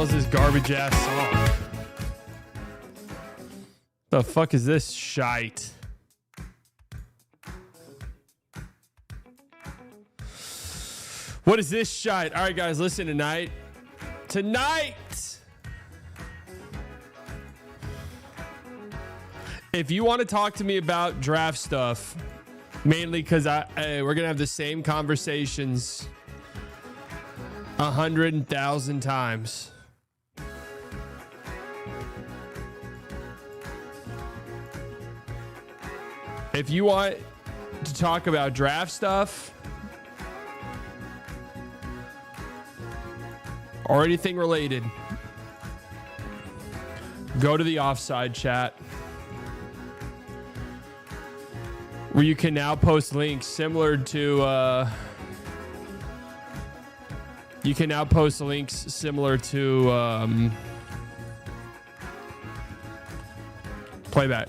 hell is this garbage ass song? The fuck is this shite? What is this shite? All right, guys, listen tonight. If you want to talk to me about draft stuff, mainly because we're gonna have the same conversations 100,000 times. If you want to talk about draft stuff or anything related, go to the offside chat, where you can now post links similar to playback.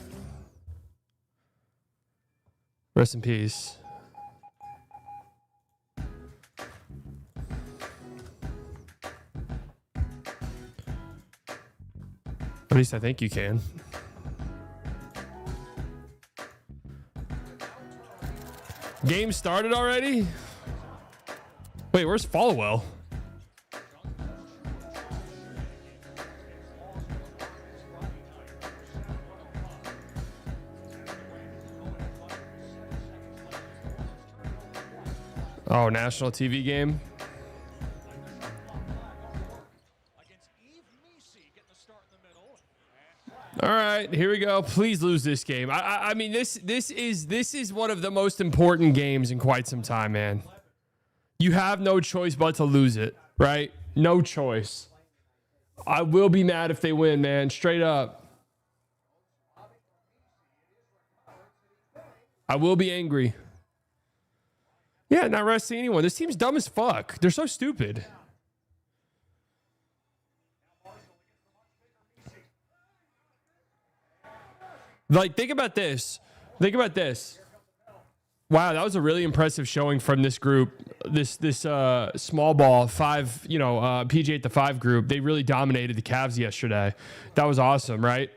Rest in peace. At least I think you can. Game started already? Wait, where's Followell? Oh, national TV game. All right, here we go. Please lose this game. I mean, this is one of the most important games in quite some time, man. You have no choice but to lose it, right? No choice. I will be mad if they win, man. Straight up. I will be angry. Yeah, not resting anyone. This team's dumb as fuck. They're so stupid. Like, think about this. Wow, that was a really impressive showing from this group. This small ball five, PG 8-5 group. They really dominated the Cavs yesterday. That was awesome, right?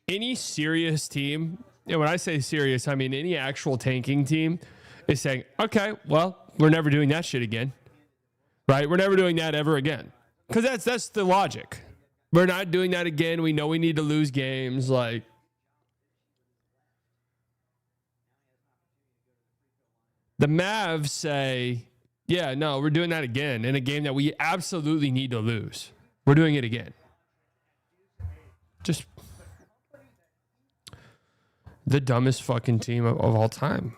Any serious team, and when I say serious, I mean any actual tanking team, is saying, okay, well, we're never doing that shit again, right? We're never doing that ever again. Because that's the logic. We're not doing that again. We know we need to lose games. Like, the Mavs say, yeah, no, we're doing that again in a game that we absolutely need to lose. We're doing it again. Just the dumbest fucking team of all time.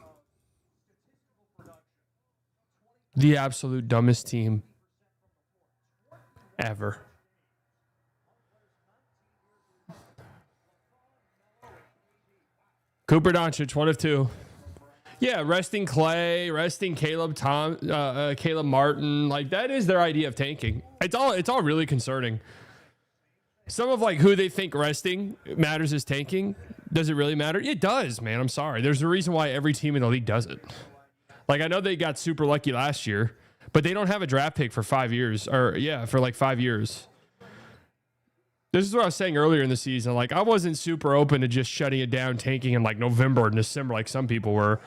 The absolute dumbest team ever. Cooper Doncic, 1 of 2. Yeah, resting Clay, resting Caleb Martin. Like, that is their idea of tanking. It's all really concerning. Some of like who they think resting matters is tanking. Does it really matter? It does, man. I'm sorry. There's a reason why every team in the league does it. Like, I know they got super lucky last year, but they don't have a draft pick for 5 years, for like 5 years. This is what I was saying earlier in the season. Like, I wasn't super open to just shutting it down, tanking in like November and December like some people were.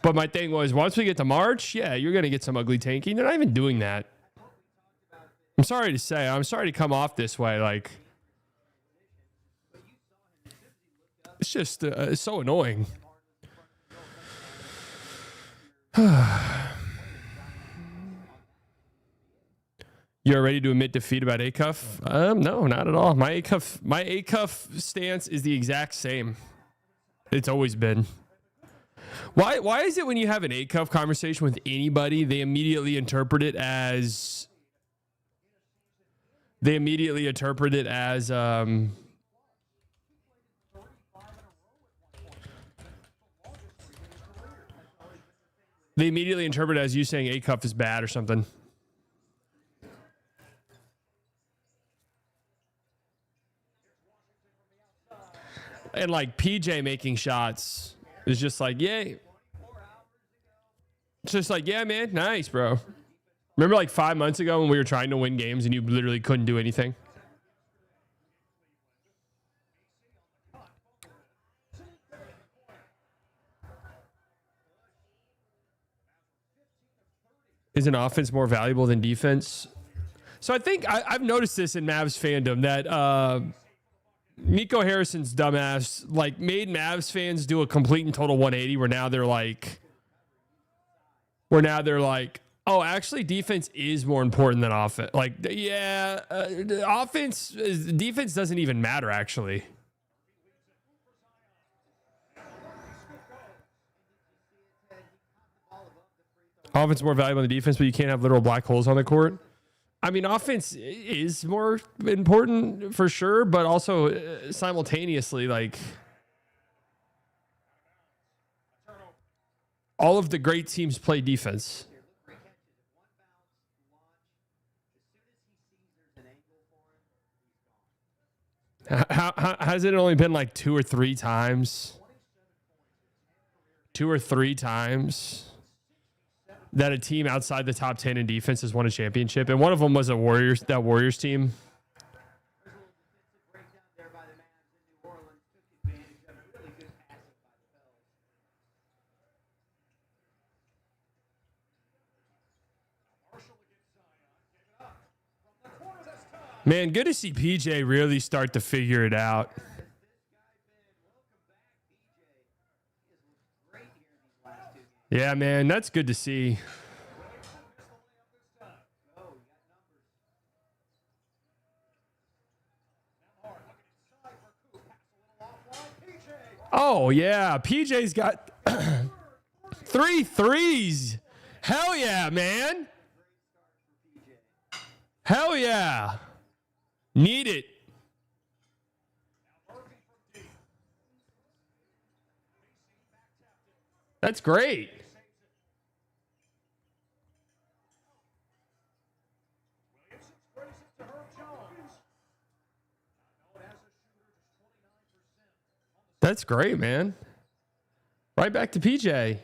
But my thing was, once we get to March, yeah, you're going to get some ugly tanking. They're not even doing that. I'm sorry to say. I'm sorry to come off this way. Like, it's just it's so annoying. You're ready to admit defeat about A-Cuff? No, not at all. My A-Cuff stance is the exact same. It's always been. Why is it when you have an A-Cuff conversation with anybody, they immediately interpret it as you saying A-Cuff is bad or something. And like PJ making shots is just like, yay. It's just like, yeah, man, nice, bro. Remember like 5 months ago when we were trying to win games and you literally couldn't do anything? Is an offense more valuable than defense? So I think I've noticed this in Mavs fandom that Nico Harrison's dumbass like made Mavs fans do a complete and total 180 where now they're like, oh, actually defense is more important than offense. Like, yeah, defense doesn't even matter actually. Offense more valuable than defense, but you can't have literal black holes on the court. I mean, offense is more important for sure, but also simultaneously, like, all of the great teams play defense. Has it only been like 2 or 3 times? 2 or 3 times that a team outside the top 10 in defense has won a championship, and one of them was that Warriors team. Man, good to see PJ really start to figure it out. Yeah, man, that's good to see. Oh, yeah. PJ's got 3 threes. Hell yeah, man. Hell yeah. Need it. That's great. That's great, man. Right back to PJ.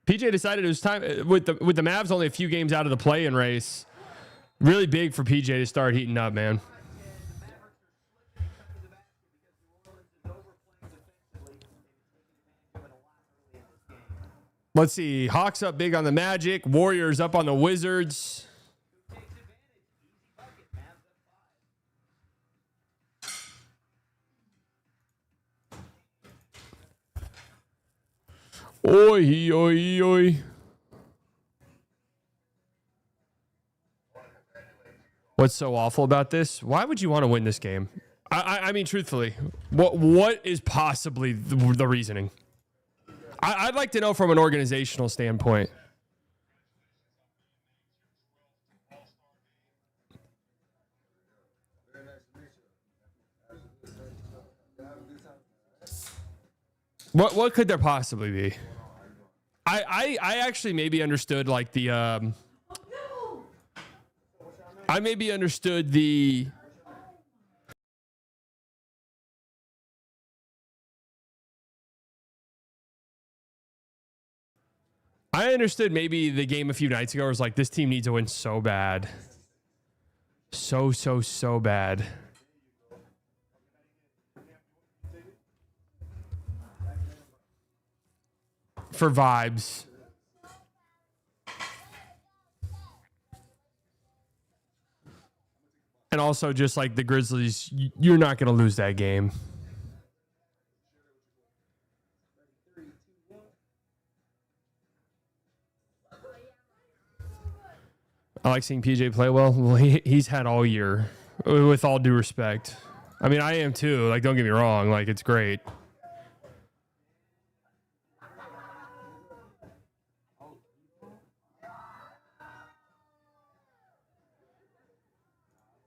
PJ decided it was time with the Mavs only a few games out of the play-in race. Really big for PJ to start heating up, man. Let's see. Hawks up big on the Magic. Warriors up on the Wizards. Oi, oi, oi. What's so awful about this? Why would you want to win this game? I mean, truthfully, what is possibly the reasoning? I'd like to know from an organizational standpoint. What could there possibly be? I actually maybe understood like the I maybe understood the I understood maybe the game a few nights ago was like this team needs to win so bad. So bad. For vibes. And also just like the Grizzlies, you're not going to lose that game. I like seeing PJ play well. Well, he's had all year, with all due respect. I mean, I am too. Like, don't get me wrong. Like, it's great.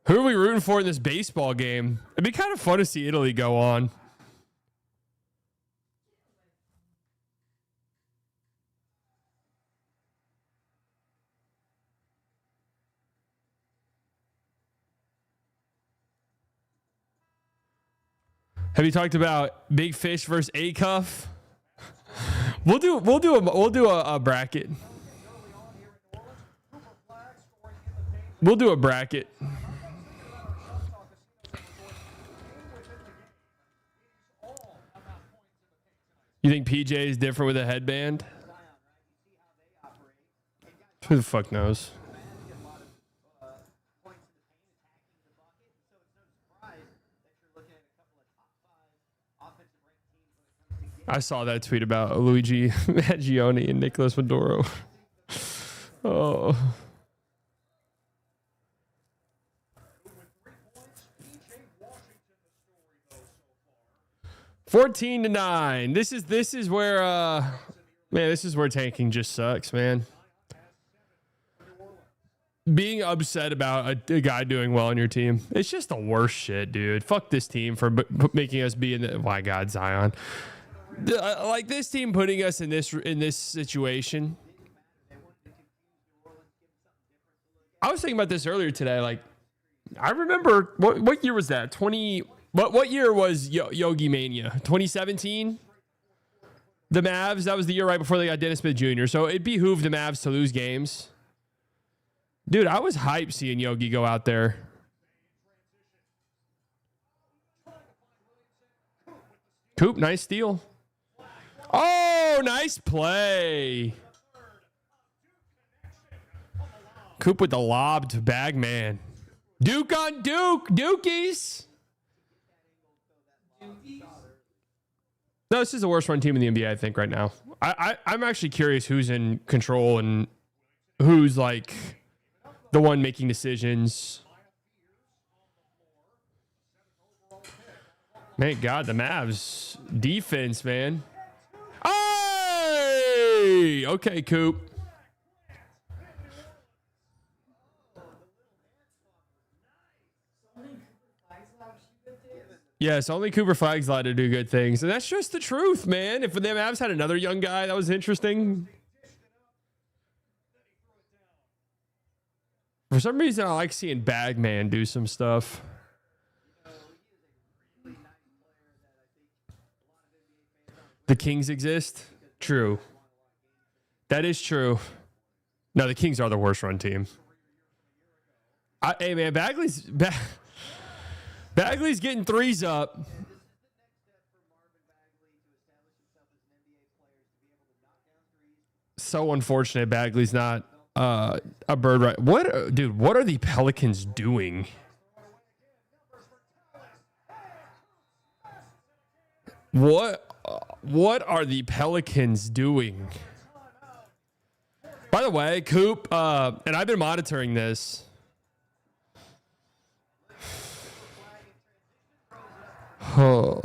Who are we rooting for in this baseball game? It'd be kind of fun to see Italy go on. Have you talked about Big Fish versus A-Cuff? We'll do a bracket. We'll do a bracket. You think PJ is different with a headband? Who the fuck knows? I saw that tweet about Luigi Maggioni and Nicolas Maduro. Oh. 14-9. This is where man, this is where tanking just sucks, man. Being upset about a guy doing well on your team, it's just the worst shit, dude. Fuck this team for making us be in the my God, Zion. Like this team putting us in this situation. I was thinking about this earlier today. Like, I remember what year was that? What year was Yogi Mania? 2017? The Mavs, that was the year right before they got Dennis Smith Jr. So it behooved the Mavs to lose games. Dude, I was hyped seeing Yogi go out there. Coop, nice steal. Oh, nice play. Coop with the lob to Bagman. Duke on Duke. Dukies. No, this is the worst run team in the NBA, I think, right now. I'm actually curious who's in control and who's like the one making decisions. Thank God, the Mavs defense, man. Hey! Okay, Coop. Yes, only Cooper Flagg's allowed to do good things. And that's just the truth, man. If the Mavs had another young guy, that was interesting. For some reason, I like seeing Bagman do some stuff. The Kings exist? True. That is true. No, the Kings are the worst run team. Hey, man, Bagley's getting threes up. So unfortunate Bagley's not a bird right. What are the Pelicans doing? What What are the Pelicans doing? By the way, Coop, and I've been monitoring this. Oh.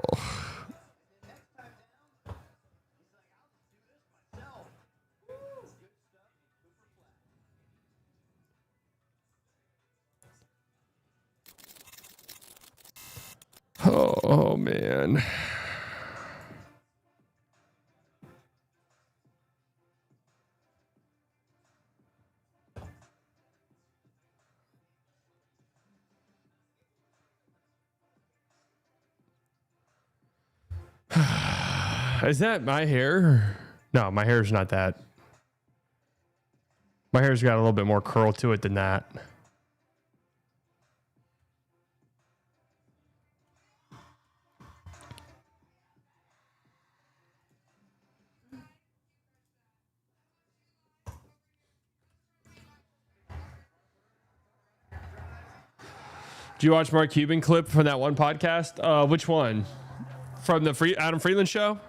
Oh, man. Is that my hair? No, my hair's not that. My hair's got a little bit more curl to it than that. Did you watch Mark Cuban clip from that one podcast? Which one? From the Adam Freeland show?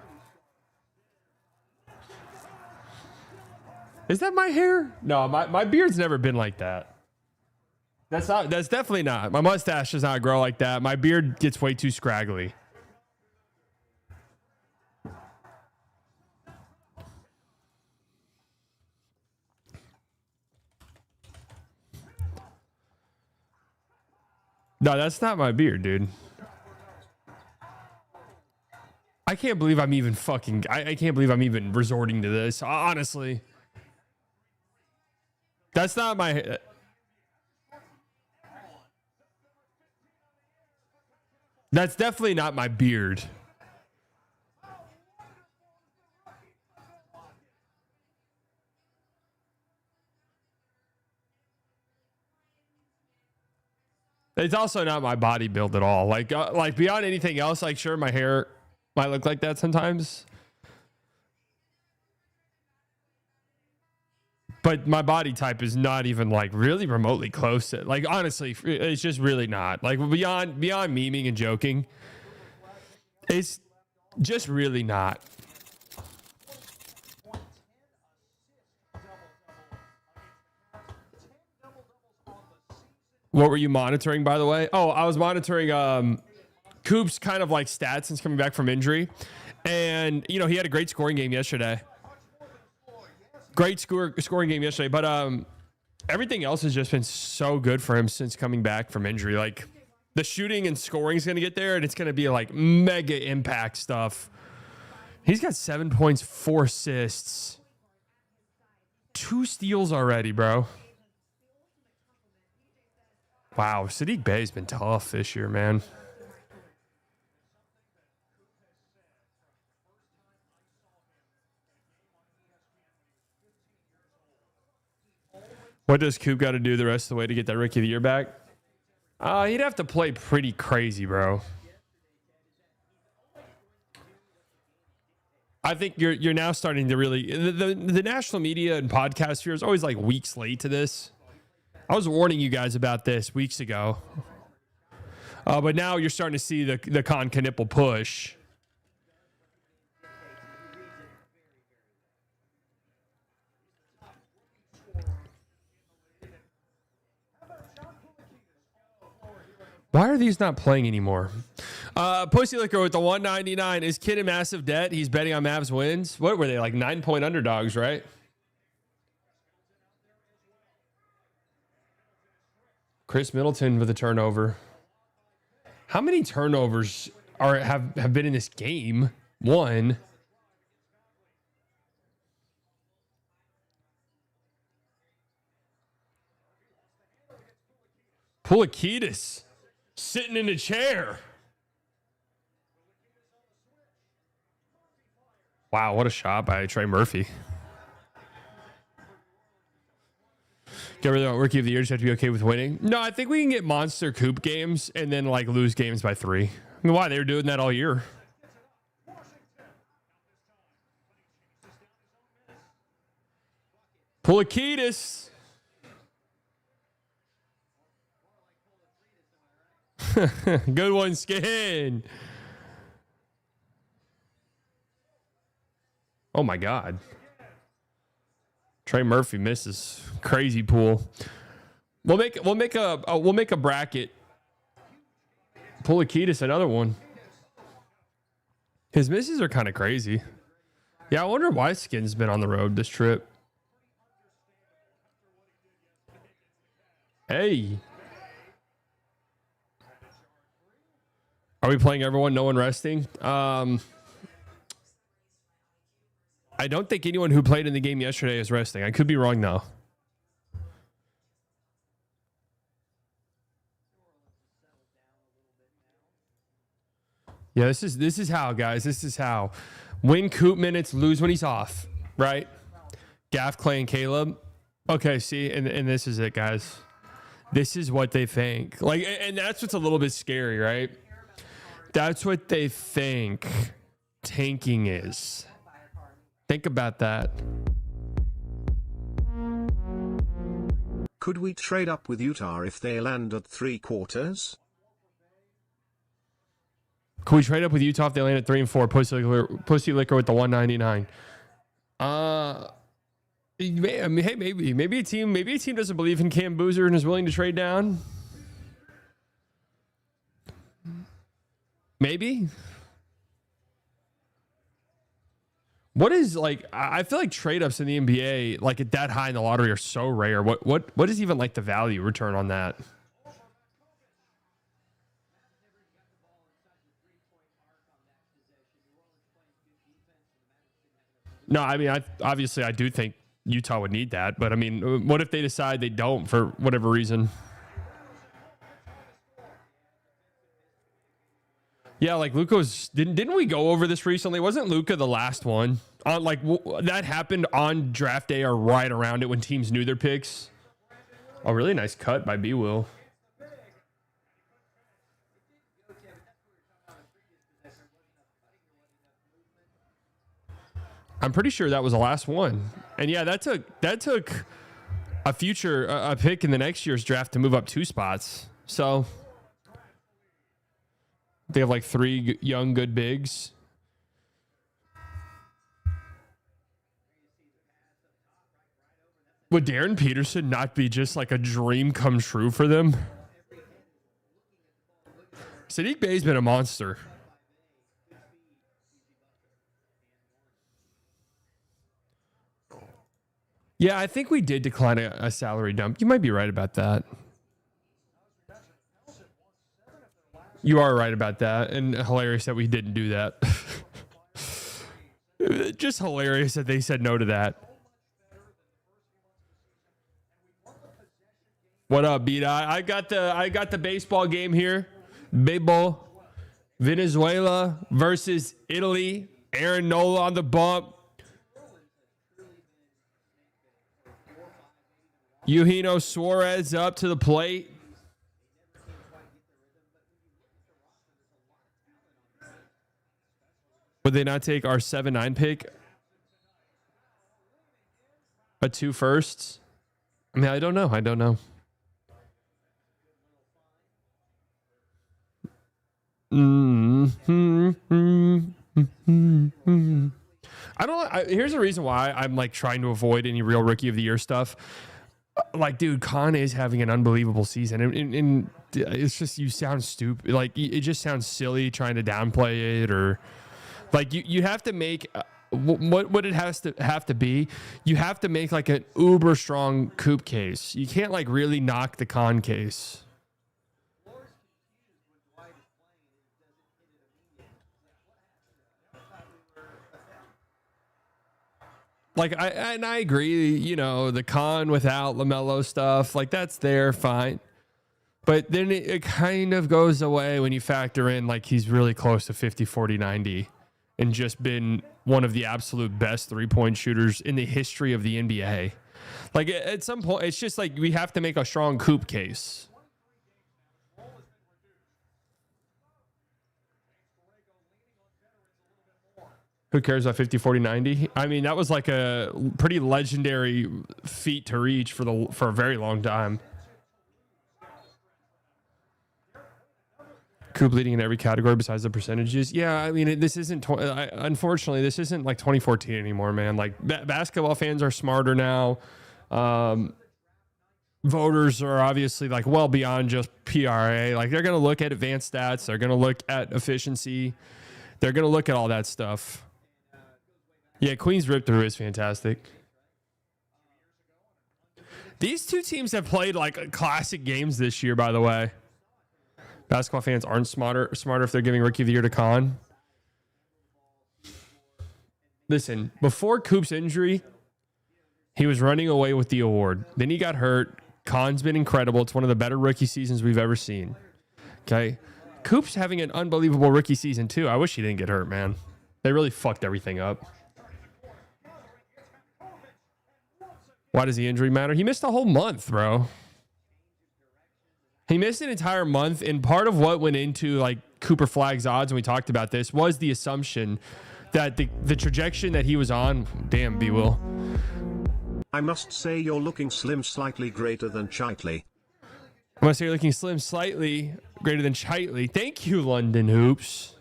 Is that my hair? No, my beard's never been like that. That's definitely not. My mustache does not grow like that. My beard gets way too scraggly. No, that's not my beard, dude. I can't believe I'm even fucking... I can't believe I'm even resorting to this. Honestly. That's not my... That's definitely not my beard. It's also not my body build at all. Like beyond anything else, like sure, my hair might look like that sometimes. But my body type is not even like really remotely close to it. Like honestly, it's just really not. Like beyond memeing and joking, it's just really not. What were you monitoring, by the way? Oh, I was monitoring Coop's kind of like stats since coming back from injury. And, you know, he had a great scoring game yesterday. Great scoring game yesterday. But everything else has just been so good for him since coming back from injury. Like, the shooting and scoring is going to get there, and it's going to be like mega impact stuff. He's got 7 points, 4 assists, 2 steals already, bro. Wow, Sadiq Bey's been tough this year, man. What does Coop got to do the rest of the way to get that Rookie of the Year back? He'd have to play pretty crazy, bro. I think you're now starting to really... The national media and podcast sphere is always like weeks late to this. I was warning you guys about this weeks ago. But now you're starting to see the Con Knipple push. Why are these not playing anymore? Pussy Liquor with the 199. Is Kid in massive debt? He's betting on Mavs wins. What were they, like 9-point underdogs, right? Chris Middleton with a turnover. How many turnovers have been in this game? 1. Pulikitis sitting in a chair. Wow, what a shot by Trey Murphy. Get rid of the Rookie of the Year. Just have to be okay with winning. No, I think we can get monster Coop games and then like lose games by 3. I mean, why? They were doing that all year. Pulikitis. Good one, Skin. Oh my God. Trey Murphy misses. Crazy pool. We'll make a bracket. Pulikitis, another one. His misses are kind of crazy. Yeah, I wonder why Skin's been on the road this trip. Hey. Are we playing everyone? No one resting? I don't think anyone who played in the game yesterday is resting. I could be wrong though. Yeah, this is how, guys. This is how. Win Coop minutes, lose when he's off, right? Gaff, Clay, and Caleb. Okay, see, and this is it, guys. This is what they think. Like, and that's what's a little bit scary, right? That's what they think tanking is. Think about that. Could we trade up with Utah if they land at 3/4? Could we trade up with Utah if they land at 3 and 4? Pussy liquor with the 199. Hey, maybe a team doesn't believe in Cam Boozer and is willing to trade down. Maybe. What is like? I feel like trade ups in the NBA, like at that high in the lottery, are so rare. What is even like the value return on that? No, I mean, obviously I do think Utah would need that, but I mean, what if they decide they don't for whatever reason? Yeah, like Luka's didn't we go over this recently? Wasn't Luka the last one? On that happened on draft day or right around it when teams knew their picks. A really nice cut by B Will. I'm pretty sure that was the last one. And yeah, that took a pick in the next year's draft to move up 2 spots. So they have like 3 young good bigs. Would Darren Peterson not be just like a dream come true for them? Sadiq Bey's been a monster. Yeah, I think we did decline a salary dump. You might be right about that. You are right about that. And hilarious that we didn't do that. Just hilarious that they said no to that. What up, B-Dot? I got the baseball game here. Baseball. Venezuela versus Italy. Aaron Nola on the bump. Eugenio Suarez up to the plate. Would they not take our 7-9 pick? A 2 firsts? I mean, I don't know. Here's the reason why I'm like trying to avoid any real rookie of the year stuff. Like, dude, Khan is having an unbelievable season, and it's just, you sound stupid. Like, it just sounds silly trying to downplay it, or like you have to make what it has to have to be. You have to make like an uber strong Coop case. You can't like really knock the Khan case. Like, I agree, you know, the Con without LaMelo stuff, like, that's there, fine. But then it kind of goes away when you factor in, like, he's really close to 50, 40, 90 and just been one of the absolute best three-point shooters in the history of the NBA. Like, at some point, it's just like we have to make a strong Coop case. Who cares about 50, 40, 90? I mean, that was like a pretty legendary feat to reach for a very long time. Coop leading in every category besides the percentages. Yeah, I mean, this isn't, unfortunately, this isn't like 2014 anymore, man. Like, basketball fans are smarter now. Voters are obviously like well beyond just PRA. Like, they're going to look at advanced stats. They're going to look at efficiency. They're going to look at all that stuff. Yeah, Queens rip through is fantastic. These two teams have played like classic games this year, by the way. Basketball fans aren't smarter if they're giving Rookie of the Year to Con. Listen, before Coop's injury, he was running away with the award. Then he got hurt. Con's been incredible. It's one of the better rookie seasons we've ever seen. Okay? Coop's having an unbelievable rookie season, too. I wish he didn't get hurt, man. They really fucked everything up. Why does the injury matter? He missed a whole month, bro. He missed an entire month, and part of what went into like Cooper Flagg's odds, and we talked about this, was the assumption that the trajectory that he was on, damn, B-Will. I must say you're looking slim, slightly greater than Chitely. I must say you're looking slim, slightly greater than Chitely. Thank you, London Hoops.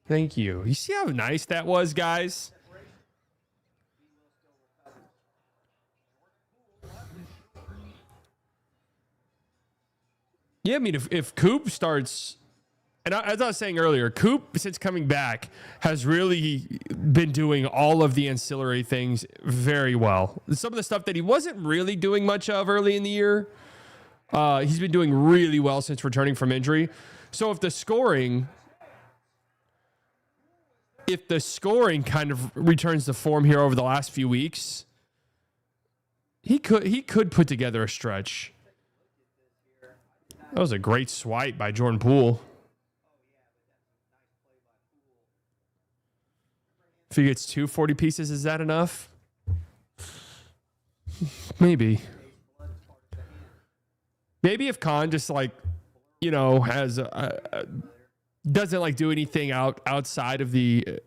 Thank you. You see how nice that was, guys? Yeah, I mean, if Coop starts, and as I was saying earlier, Coop, since coming back, has really been doing all of the ancillary things very well. Some of the stuff that he wasn't really doing much of early in the year, he's been doing really well since returning from injury. So if the scoring kind of returns to form here over the last few weeks, he could put together a stretch. That was a great swipe by Jordan Poole. If he gets 240 pieces, is that enough? Maybe. Maybe if Con just like, has doesn't like do anything outside of the,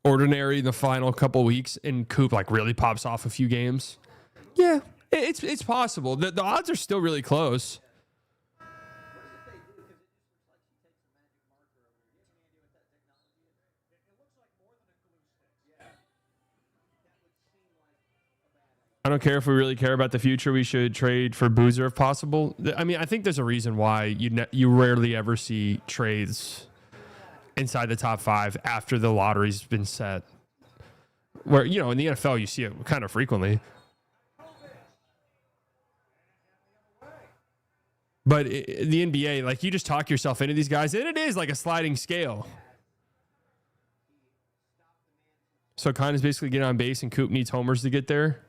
ordinary in the final couple weeks, and Coop like really pops off a few games. Yeah. It's possible. The odds are still really close. I don't care if we really care about the future. We should trade for Boozer if possible. I mean, I think there's a reason why you rarely ever see trades inside the top 5 after the lottery's been set. Where, in the NFL, you see it kind of frequently. But the NBA, like, you just talk yourself into these guys, and it is like a sliding scale. So Con is basically getting on base, and Coop needs homers to get there.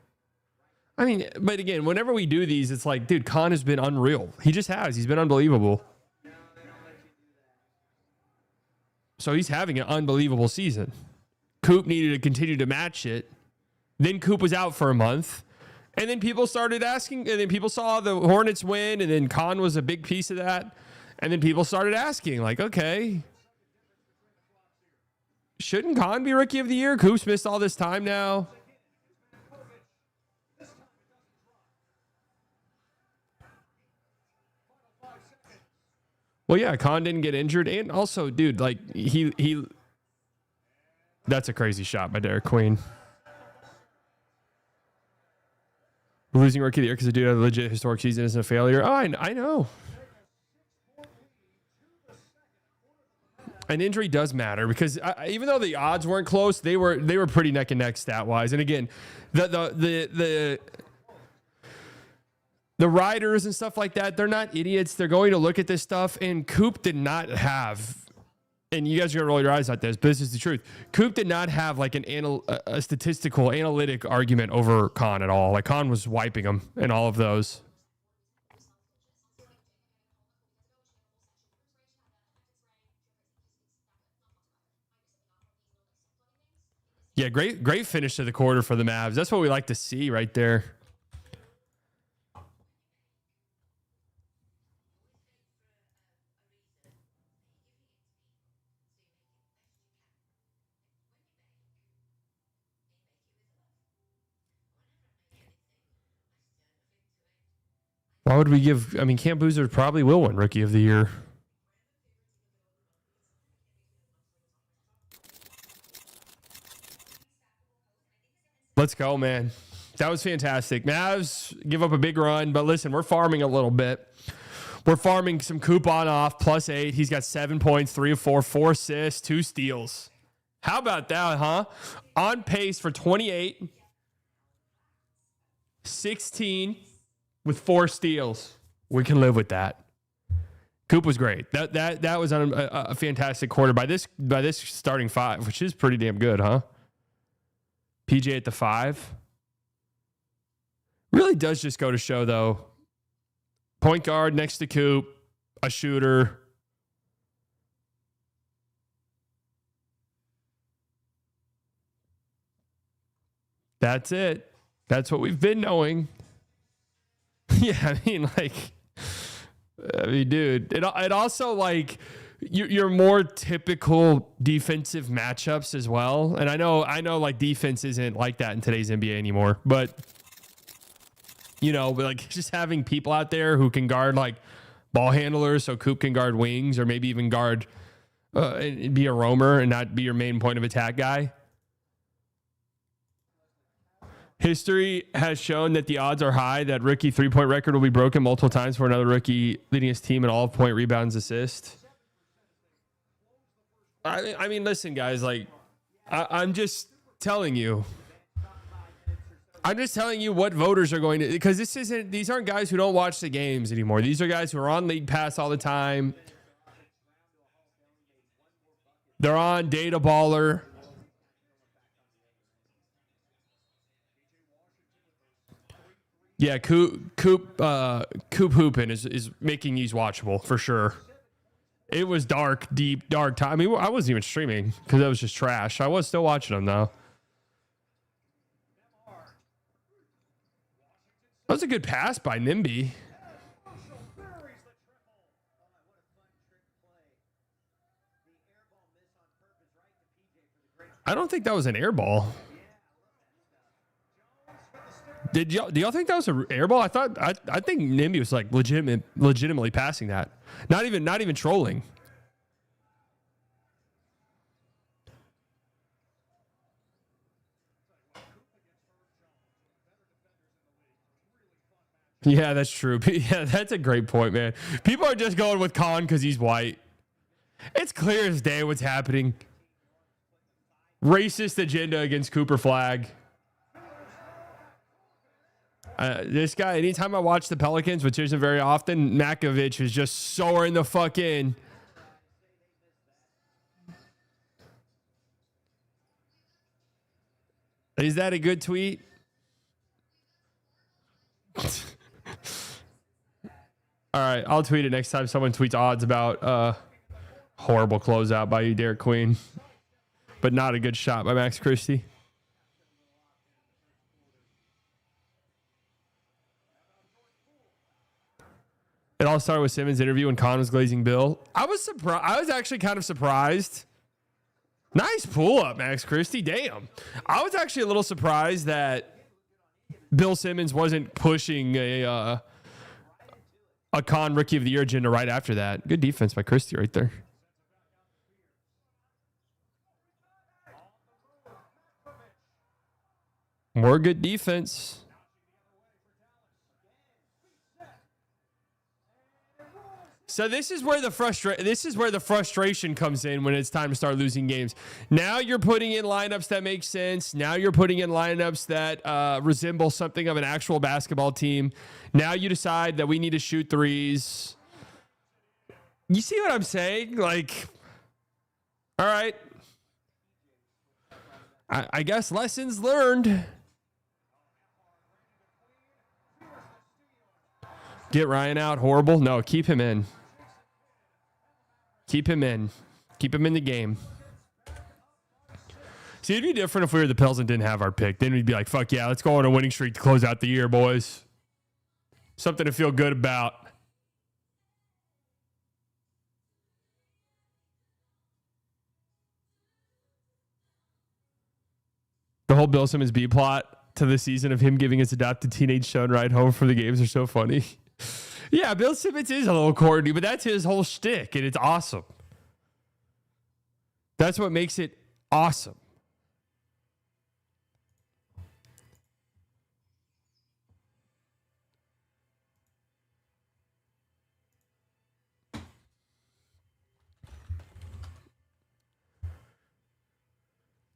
I mean, but again, whenever we do these, it's like, dude, Con has been unreal. He just has. He's been unbelievable. So he's having an unbelievable season. Coop needed to continue to match it. Then Coop was out for a month. And then people started asking, and then people saw the Hornets win, and then Con was a big piece of that. And then people started asking, like, okay, shouldn't Con be Rookie of the Year? Coop's missed all this time now. Well, yeah, Con didn't get injured. And also, dude, like, he that's a crazy shot by Derek Queen. Losing Rookie of the Year because the dude had a legit historic season isn't a failure. Oh, I know. An injury does matter because even though the odds weren't close, they were pretty neck and neck stat wise. And again, the riders and stuff like that, they're not idiots. They're going to look at this stuff. And Coop did not have, and you guys are gonna roll your eyes at this, but this is the truth. Coop did not have like a statistical analytic argument over Con at all. Like, Con was wiping him in all of those. Yeah, great finish to the quarter for the Mavs. That's what we like to see right there. Why would we give? I mean, Cam Boozer probably will win Rookie of the Year. Let's go, man. That was fantastic. Mavs give up a big run, but listen, we're farming a little bit. We're farming some Coop on off, +8. He's got 7 points, 3 of 4, 4 assists, 2 steals. How about that, huh? On pace for 28, 16 with 4 steals. We can live with that. Coop was great. That was a fantastic quarter by this starting 5, which is pretty damn good, huh? PJ at the 5. Really does just go to show, though. Point guard next to Coop, a shooter. That's it. That's what we've been knowing. Yeah, dude, it also like your more typical defensive matchups as well. And I know like defense isn't like that in today's NBA anymore, but but like just having people out there who can guard like ball handlers, so Coop can guard wings or maybe even guard and be a roamer and not be your main point of attack guy. History has shown that the odds are high that rookie 3-point record will be broken multiple times for another rookie leading his team in all point rebounds, assists. I mean, listen, guys, like I'm just telling you. I'm just telling you what voters are going to, because these aren't guys who don't watch the games anymore. These are guys who are on League Pass all the time. They're on Data Baller. Yeah, Coop Hoopin is making these watchable for sure. It was dark time. I mean, I wasn't even streaming because that was just trash. I was still watching them though. That was a good pass by Nimby. I don't think that was an air ball. Do y'all think that was an air ball? I think Nimby was like legitimately passing that. Not even trolling. Yeah, that's true. Yeah, that's a great point, man. People are just going with Khan because he's white. It's clear as day what's happening. Racist agenda against Cooper Flagg. This guy, anytime I watch the Pelicans, which isn't very often, Makovich is just soaring the fuck in. Is that a good tweet? All right, I'll tweet it next time someone tweets odds about horrible closeout by you, Derek Queen. But not a good shot by Max Christie. It all started with Simmons' interview when Khan was glazing Bill. I was surprised. I was actually kind of surprised. Nice pull up, Max Christie. Damn. I was actually a little surprised that Bill Simmons wasn't pushing a Khan Rookie of the Year agenda right after that. Good defense by Christie right there. More good defense. So this is where the frustration comes in when it's time to start losing games. Now you're putting in lineups that make sense. Now you're putting in lineups that resemble something of an actual basketball team. Now you decide that we need to shoot threes. You see what I'm saying? Like, all right. I guess lessons learned. Get Ryan out. Horrible. No, keep him in. Keep him in. Keep him in the game. See, it'd be different if we were the Pels and didn't have our pick. Then we'd be like, fuck yeah, let's go on a winning streak to close out the year, boys. Something to feel good about. The whole Bill Simmons B plot to the season of him giving his adopted teenage son ride home from the games are so funny. Yeah, Bill Simmons is a little corny, but that's his whole shtick, and it's awesome. That's what makes it awesome.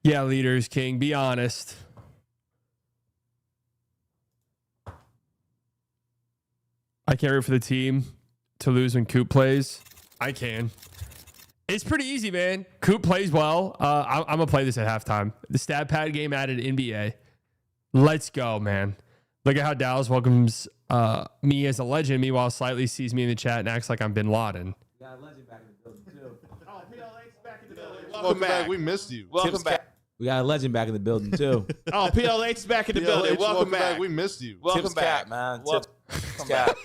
Yeah, leaders, King. Be honest. I can't root for the team to lose when Coop plays. I can. It's pretty easy, man. Coop plays well. I'm going to play this at halftime. The stat pad game added NBA. Let's go, man. Look at how Dallas welcomes me as a legend. Meanwhile, slightly sees me in the chat and acts like I'm Bin Laden. We got a legend back in the building, too. Oh, PLH's back in the building. Welcome back. We missed you. Welcome back. We got a legend back in the building, too. Oh, PLH's back in the building. Welcome back. We missed you. Welcome Tips back, cap, man. Welcome Tips back.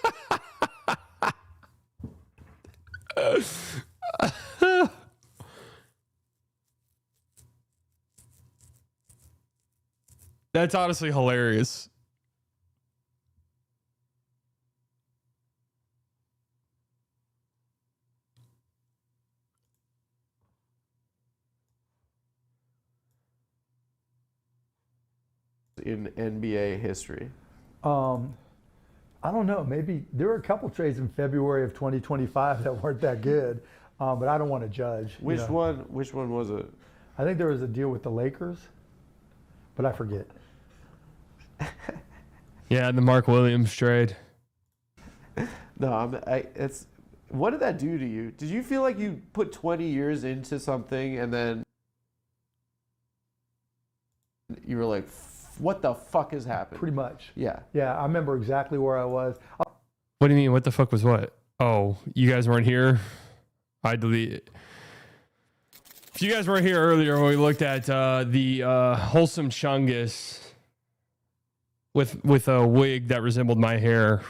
That's honestly hilarious. In NBA history? I don't know. Maybe there were a couple trades in February of 2025 that weren't that good, but I don't want to judge. Which one was it? I think there was a deal with the Lakers, but I forget. Yeah, the Mark Williams trade. No, it's. What did that do to you? Did you feel like you put 20 years into something and then you were like, what the fuck has happened? Pretty much. Yeah. Yeah, I remember exactly where I was. What do you mean? What the fuck was what? Oh, you guys weren't here? I delete it. If you guys weren't here earlier when we looked at the wholesome Chungus with a wig that resembled my hair,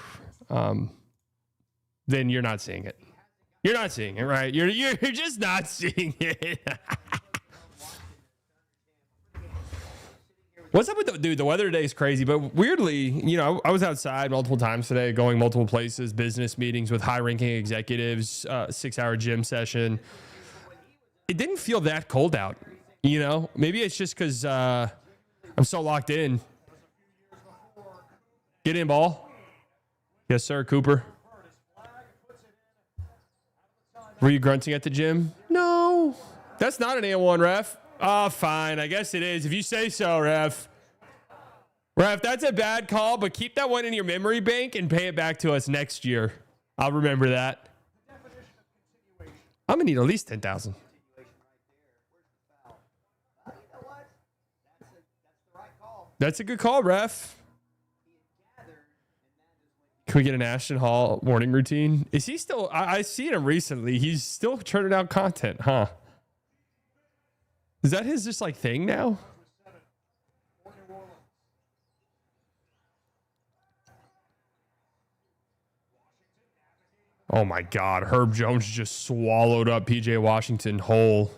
then you're not seeing it. You're not seeing it, right? You're just not seeing it. What's up with the dude? The weather today is crazy, but weirdly, I was outside multiple times today, going multiple places, business meetings with high-ranking executives, 6-hour gym session. It didn't feel that cold out, Maybe it's just because I'm so locked in. Get in, ball. Yes, sir, Cooper. Were you grunting at the gym? No. That's not an A1, ref. Oh, fine. I guess it is. If you say so, ref. Ref, that's a bad call, but keep that one in your memory bank and pay it back to us next year. I'll remember that. I'm going to need at least 10,000. That's a good call, ref. Can we get an Ashton Hall morning routine? Is he still... I've seen him recently. He's still churning out content, huh? Is that his just thing now? Oh my God. Herb Jones just swallowed up PJ Washington whole.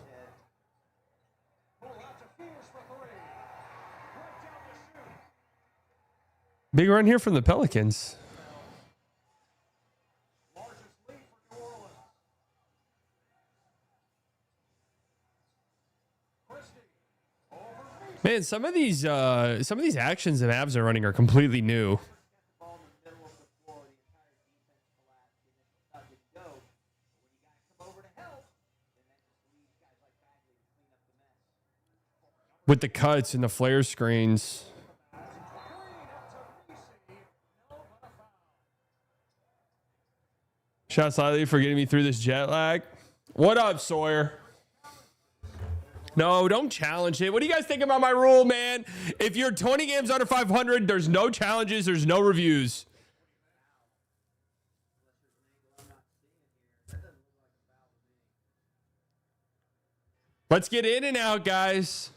Big run here from the Pelicans. Man, some of these actions the Mavs are running are completely new. With the cuts and the flare screens. Shout slightly for getting me through this jet lag. What up, Sawyer? No, don't challenge it. What do you guys think about my rule, man? If you're 20 games under 500, there's no challenges, there's no reviews. Let's get in and out, guys.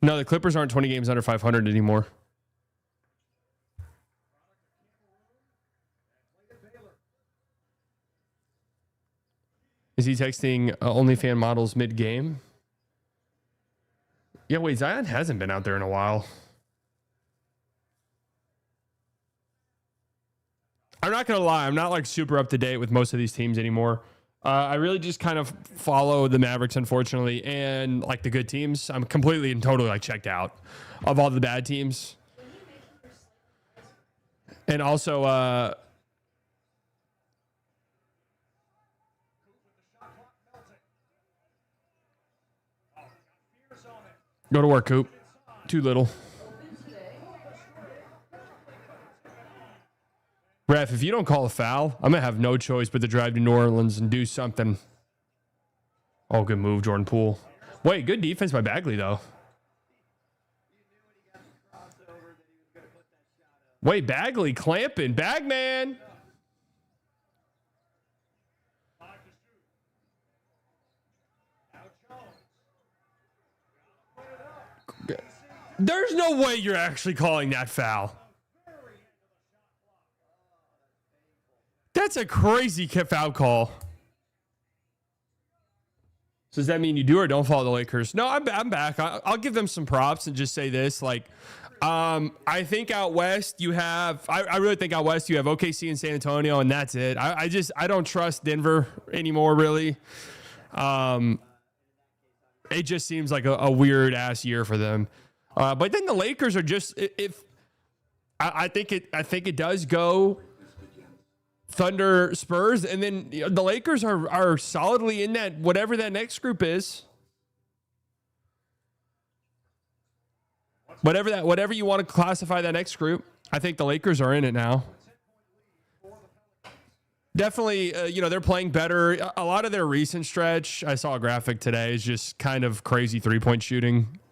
No, the Clippers aren't 20 games under 500 anymore. Is he texting OnlyFans models mid-game? Yeah, wait, Zion hasn't been out there in a while. I'm not going to lie. I'm not super up to date with most of these teams anymore. I really just kind of follow the Mavericks, unfortunately, and the good teams. I'm completely and totally checked out of all the bad teams. And also, go to work, Coop. Too little. Ref, if you don't call a foul, I'm going to have no choice but to drive to New Orleans and do something. Oh, good move, Jordan Poole. Wait, good defense by Bagley, though. Wait, Bagley clamping. Bagman. There's no way you're actually calling that foul. That's a crazy foul call. So does that mean you do or don't follow the Lakers? No, I'm back. I'll give them some props and just say this. Like, I think out west you have, I really think out west you have OKC and San Antonio, and that's it. I don't trust Denver anymore, really. It just seems like a weird ass year for them. But then the Lakers are just, I think it does go Thunder, Spurs, and then the Lakers are solidly in that, whatever that next group is. Whatever you want to classify that next group, I think the Lakers are in it now. Definitely, they're playing better. A lot of their recent stretch, I saw a graphic today, is just kind of crazy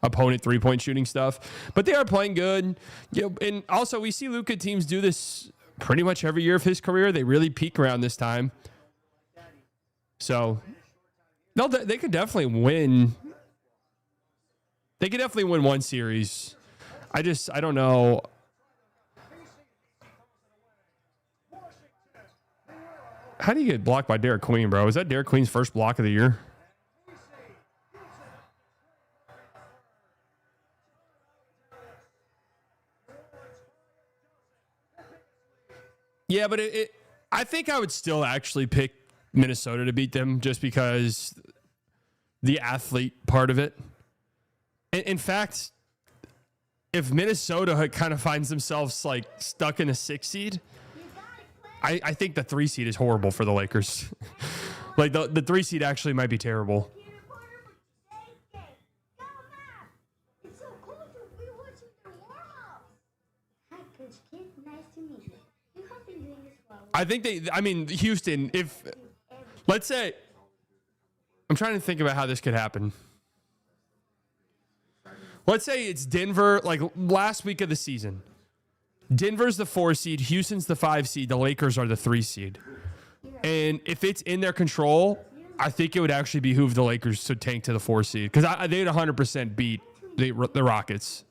opponent three-point shooting stuff. But they are playing good. And also we see Luka teams do this pretty much every year of his career. They really peak around this time. So, no, they could definitely win. They could definitely win one series. I don't know. How do you get blocked by Derek Queen, bro? Is that Derek Queen's first block of the year? Yeah, but I think I would still actually pick Minnesota to beat them just because the athlete part of it. In fact, if Minnesota kind of finds themselves like stuck in a 6 seed, I think the 3 seed is horrible for the Lakers. Like the 3 seed actually might be terrible. I think Houston, let's say, I'm trying to think about how this could happen. Let's say it's Denver, like last week of the season. Denver's the 4 seed, Houston's the 5 seed, the Lakers are the 3 seed. And if it's in their control, I think it would actually behoove the Lakers to tank to the 4 seed because they'd 100% beat the Rockets.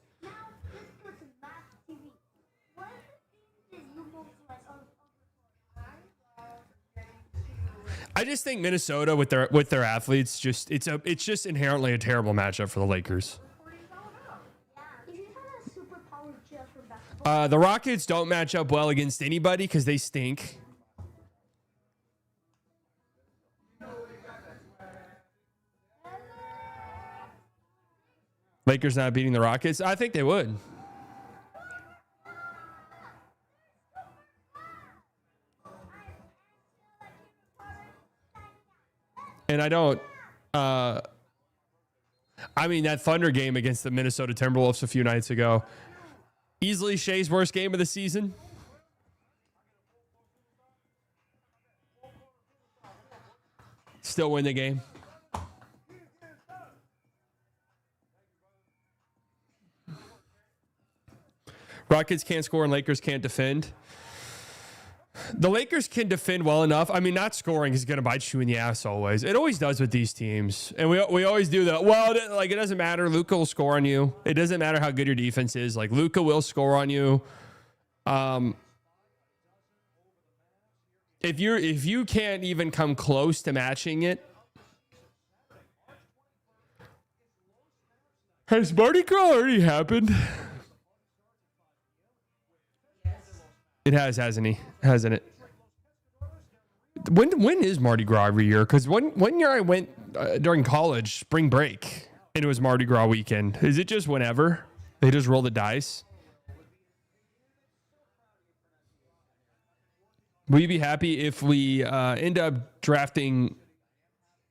I just think Minnesota with their athletes it's just inherently a terrible matchup for the Lakers. The Rockets don't match up well against anybody because they stink. Lakers not beating the Rockets? I think they would. And I don't... that Thunder game against the Minnesota Timberwolves a few nights ago... Easily Shea's worst game of the season. Still win the game. Rockets can't score and Lakers can't defend. The Lakers can defend well enough. Not scoring is going to bite you in the ass always. It always does with these teams. And we always do that. Well, it doesn't matter. Luka will score on you. It doesn't matter how good your defense is. Like, Luka will score on you. If you can't even come close to matching it. Has Mardi Gras already happened? It has, hasn't it? When is Mardi Gras every year? Because one year I went during college, spring break, and it was Mardi Gras weekend. Is it just whenever? They just roll the dice? Will you be happy if we end up drafting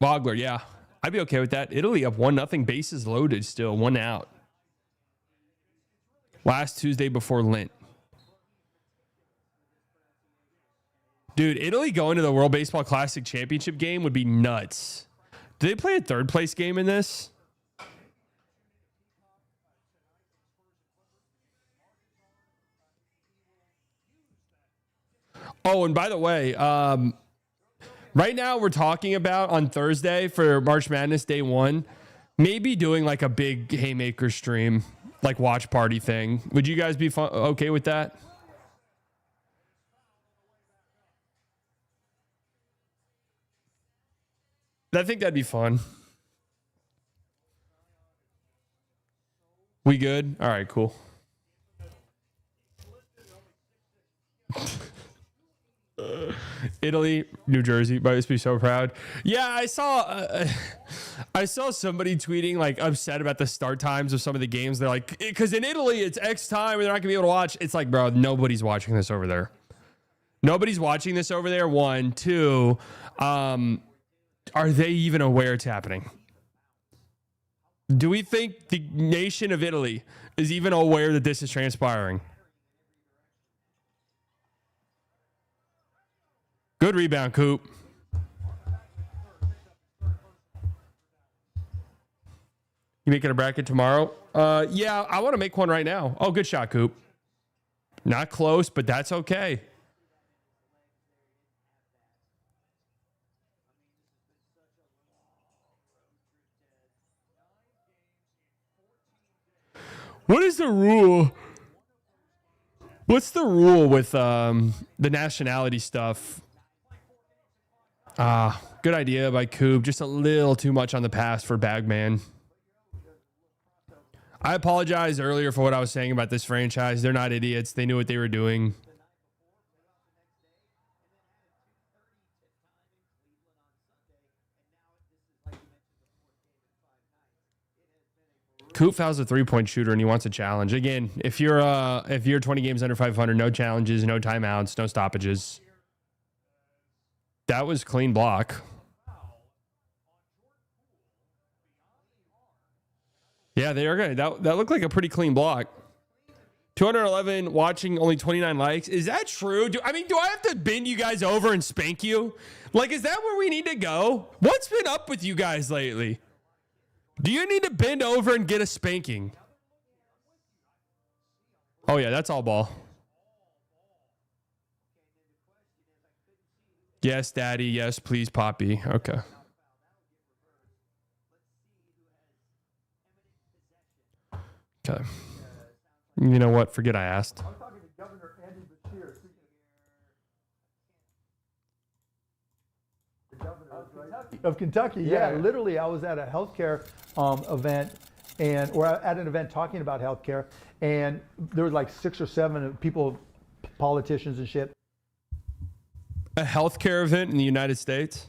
Vogler? Yeah, I'd be okay with that. Italy up 1-0, bases loaded still, 1 out. Last Tuesday before Lent. Dude, Italy going to the World Baseball Classic Championship game would be nuts. Do they play a third place game in this? Oh, and by the way, right now we're talking about on Thursday for March Madness Day 1, maybe doing like a big Haymaker stream, like watch party thing. Would you guys be okay with that? I think that'd be fun. We good? All right, cool. Italy, New Jersey, but I used to be so proud. Yeah, I saw somebody tweeting like upset about the start times of some of the games. They're like, because in Italy it's X time and they're not gonna be able to watch. It's like, bro, nobody's watching this over there. Nobody's watching this over there. 1, 2. Are they even aware it's happening? Do we think the nation of Italy is even aware that this is transpiring? Good rebound, Coop. You making a bracket tomorrow? Yeah, I want to make one right now. Oh, good shot, Coop. Not close, but that's okay. What is the rule? What's the rule with the nationality stuff? Good idea by Coop. Just a little too much on the pass for Bagman. I apologize earlier for what I was saying about this franchise. They're not idiots. They knew what they were doing. Coop fouls a 3-point shooter and he wants a challenge. Again, if you're 20 games under 500, no challenges, no timeouts, no stoppages. That was clean block. Yeah, they are good. That looked like a pretty clean block. 211 watching, only 29 likes. Is that true? Do I have to bend you guys over and spank you? Like, is that where we need to go? What's been up with you guys lately? Do you need to bend over and get a spanking? Oh, yeah, that's all ball. Yes, Daddy. Yes, please, Poppy. Okay. Okay. You know what? Forget I asked. I'm talking to Governor Andy Bashir. The governor of Kentucky. Yeah, literally, I was at a healthcare event, or at an event talking about healthcare, and there was like 6 or 7 people, politicians and shit. A healthcare event in the United States?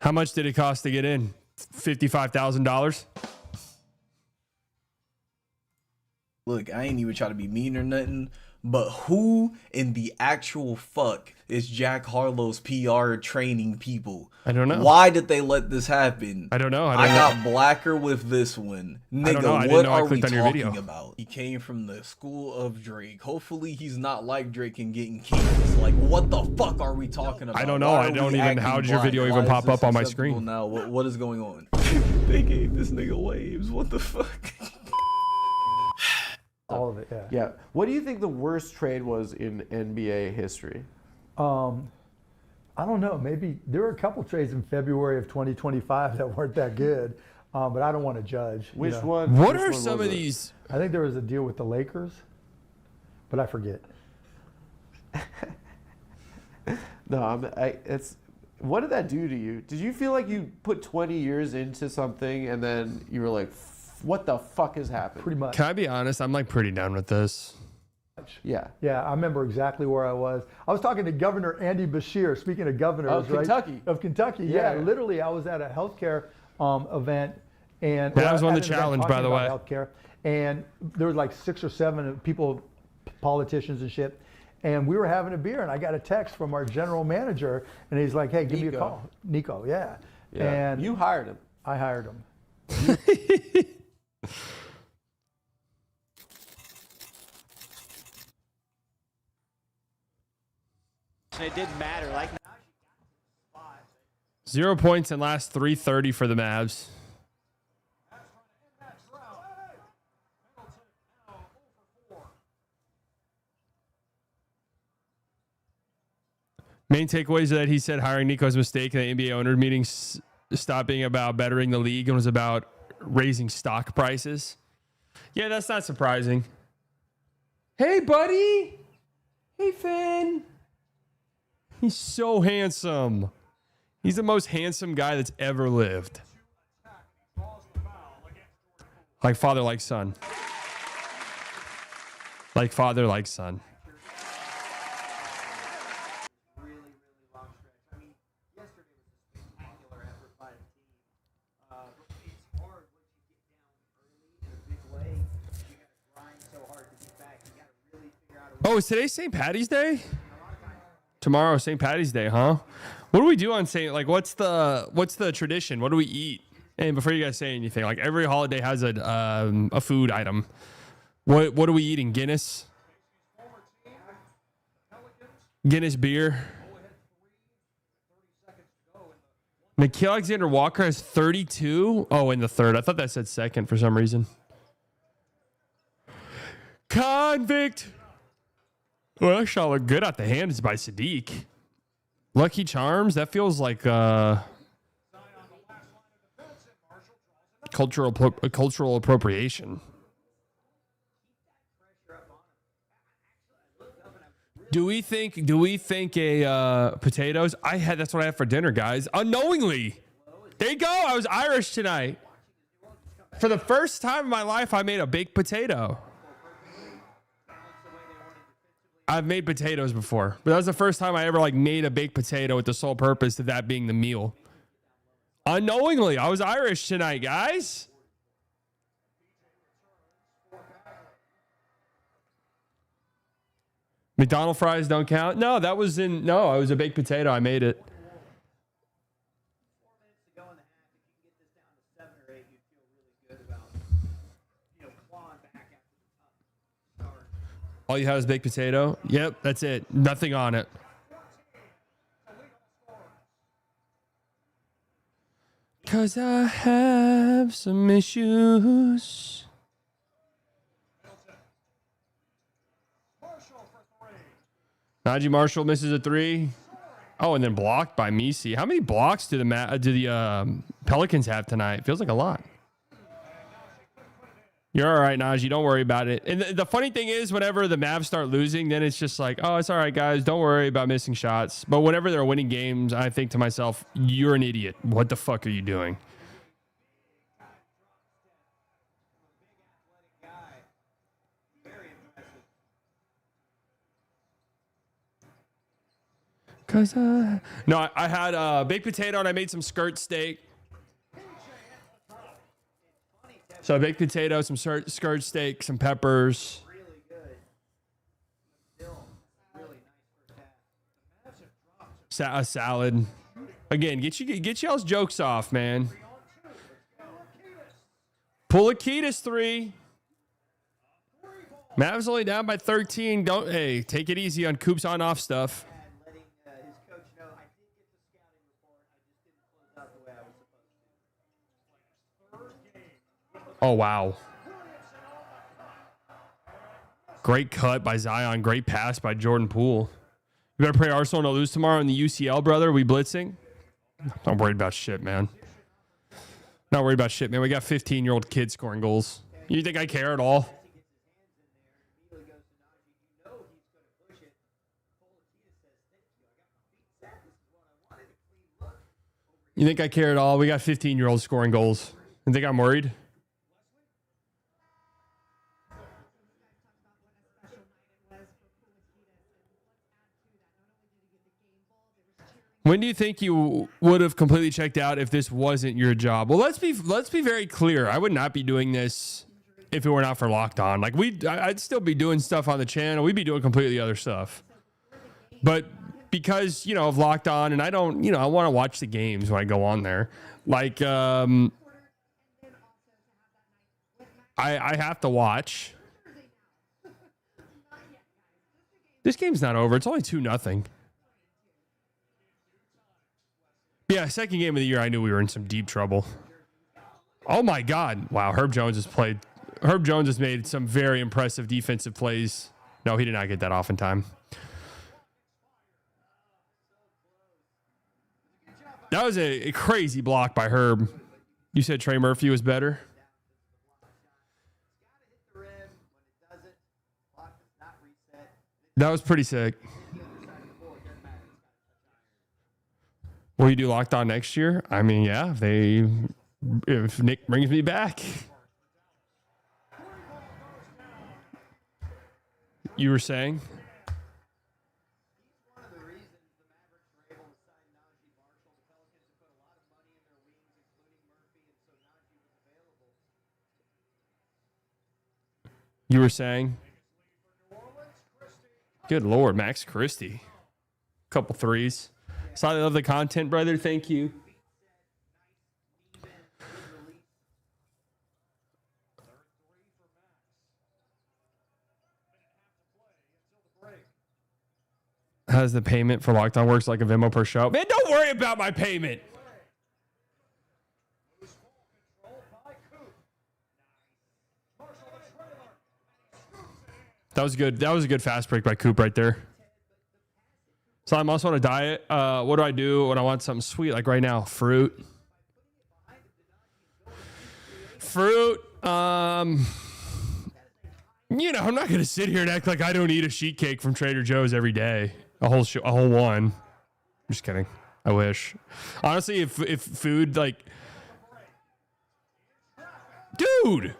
How much did it cost to get in? $55,000? Look, I ain't even trying to be mean or nothing, but who in the actual fuck is Jack Harlow's PR training people? I don't know. Why did they let this happen? I don't know. I got blacker with this one. Nigga, what are we talking about? He came from the school of Drake. Hopefully he's not like Drake and getting kids. Like, what the fuck are we talking about? I don't know. I don't even. How did your video even pop up on my screen? Now, what is going on? They gave this nigga waves. What the fuck? All of it, yeah. Yeah. What do you think the worst trade was in NBA history? I don't know. Maybe there were a couple trades in February of 2025 that weren't that good, but I don't want to judge. Which one? What are some of these? I think there was a deal with the Lakers, but I forget. No, it's. What did that do to you? Did you feel like you put 20 years into something and then you were like, what the fuck has happened? Pretty much. Can I be honest? I'm like pretty done with this. Yeah. Yeah, I remember exactly where I was. I was talking to Governor Andy Bashir, speaking of governors, Of right? Kentucky. Of Kentucky, yeah. Literally, I was at a healthcare event, and Mavs won at the an event challenge, by talking the way. about healthcare, and there was like 6 or 7 people, politicians and shit. And we were having a beer, and I got a text from our general manager, and he's like, "Hey, give me a call." Nico, yeah. And you hired him. I hired him. It didn't matter. Like 0 points in last 3:30 for the Mavs. Main takeaways are that he said hiring Nico was a mistake, and the NBA owner meeting stopped being about bettering the league and was about raising stock prices. Yeah, that's not surprising. Hey, buddy. Hey, Finn. He's so handsome. He's the most handsome guy that's ever lived. Like father, like son. Like father, like son. Oh, is today St. Patty's Day? Tomorrow, St. Patty's Day, huh? What do we do on St. Like, what's the tradition? What do we eat? And before you guys say anything, like every holiday has a food item. What are we eating? Guinness? Guinness beer? Nikhil Alexander Walker has 32. Oh, in the third. I thought that said second for some reason. Convict. Well, that shot looked good out the hands by Sadiq. Lucky Charms. That feels like cultural appropriation. Do we think a potatoes? That's what I had for dinner, guys. Unknowingly. There you go. I was Irish tonight. For the first time in my life, I made a baked potato. I've made potatoes before, but that was the first time I ever made a baked potato with the sole purpose of that being the meal. Unknowingly, I was Irish tonight, guys. McDonald's fries don't count. No, it was a baked potato. I made it. All you have is baked potato? Yep, that's it. Nothing on it. Cause I have some issues. Najee Marshall misses a 3. Oh, and then blocked by Misi. How many blocks do the Pelicans have tonight? Feels like a lot. You're all right, Najee. Don't worry about it. And the funny thing is, whenever the Mavs start losing, then it's just like, oh, it's all right, guys. Don't worry about missing shots. But whenever they're winning games, I think to myself, you're an idiot. What the fuck are you doing? No, I had baked potato and I made some skirt steak. So baked potato, some skirt steak, some peppers. A salad. Again, get y'all's jokes off, man. Pulikitis 3. Mavs only down by 13. Take it easy on Coops on off stuff. Oh, wow. Great cut by Zion. Great pass by Jordan Poole. You better pray Arsenal to lose tomorrow in the UCL, brother. We blitzing? Not worried about shit, man. Not worried about shit, man. We got 15-year-old kids scoring goals. You think I care at all? You think I care at all? We got 15-year-olds scoring goals. You think I'm worried? When do you think you would have completely checked out if this wasn't your job? Well, let's be very clear. I would not be doing this if it were not for Locked On. Like I'd still be doing stuff on the channel. We'd be doing completely other stuff. But because, of Locked On, and I don't, I want to watch the games when I go on there. Like I have to watch. This game's not over. It's only 2-0. Yeah, second game of the year, I knew we were in some deep trouble. Oh, my God. Wow, Herb Jones has made some very impressive defensive plays. No, he did not get that off in time. That was a crazy block by Herb. You said Trey Murphy was better? That was pretty sick. Will you do Locked On next year? I mean, yeah, if Nick brings me back. You were saying? You were saying? Good Lord, Max Christie. Couple threes. Sorry, I love the content, brother. Thank you. How does the payment for Locked On works like a Venmo per show? Man, don't worry about my payment. That was good. That was a good fast break by Coop right there. So I'm also on a diet. What do I do when I want something sweet? Like right now, fruit. I'm not going to sit here and act like I don't eat a sheet cake from Trader Joe's every day. A whole one. I'm just kidding. I wish. Honestly, if food, like... Dude!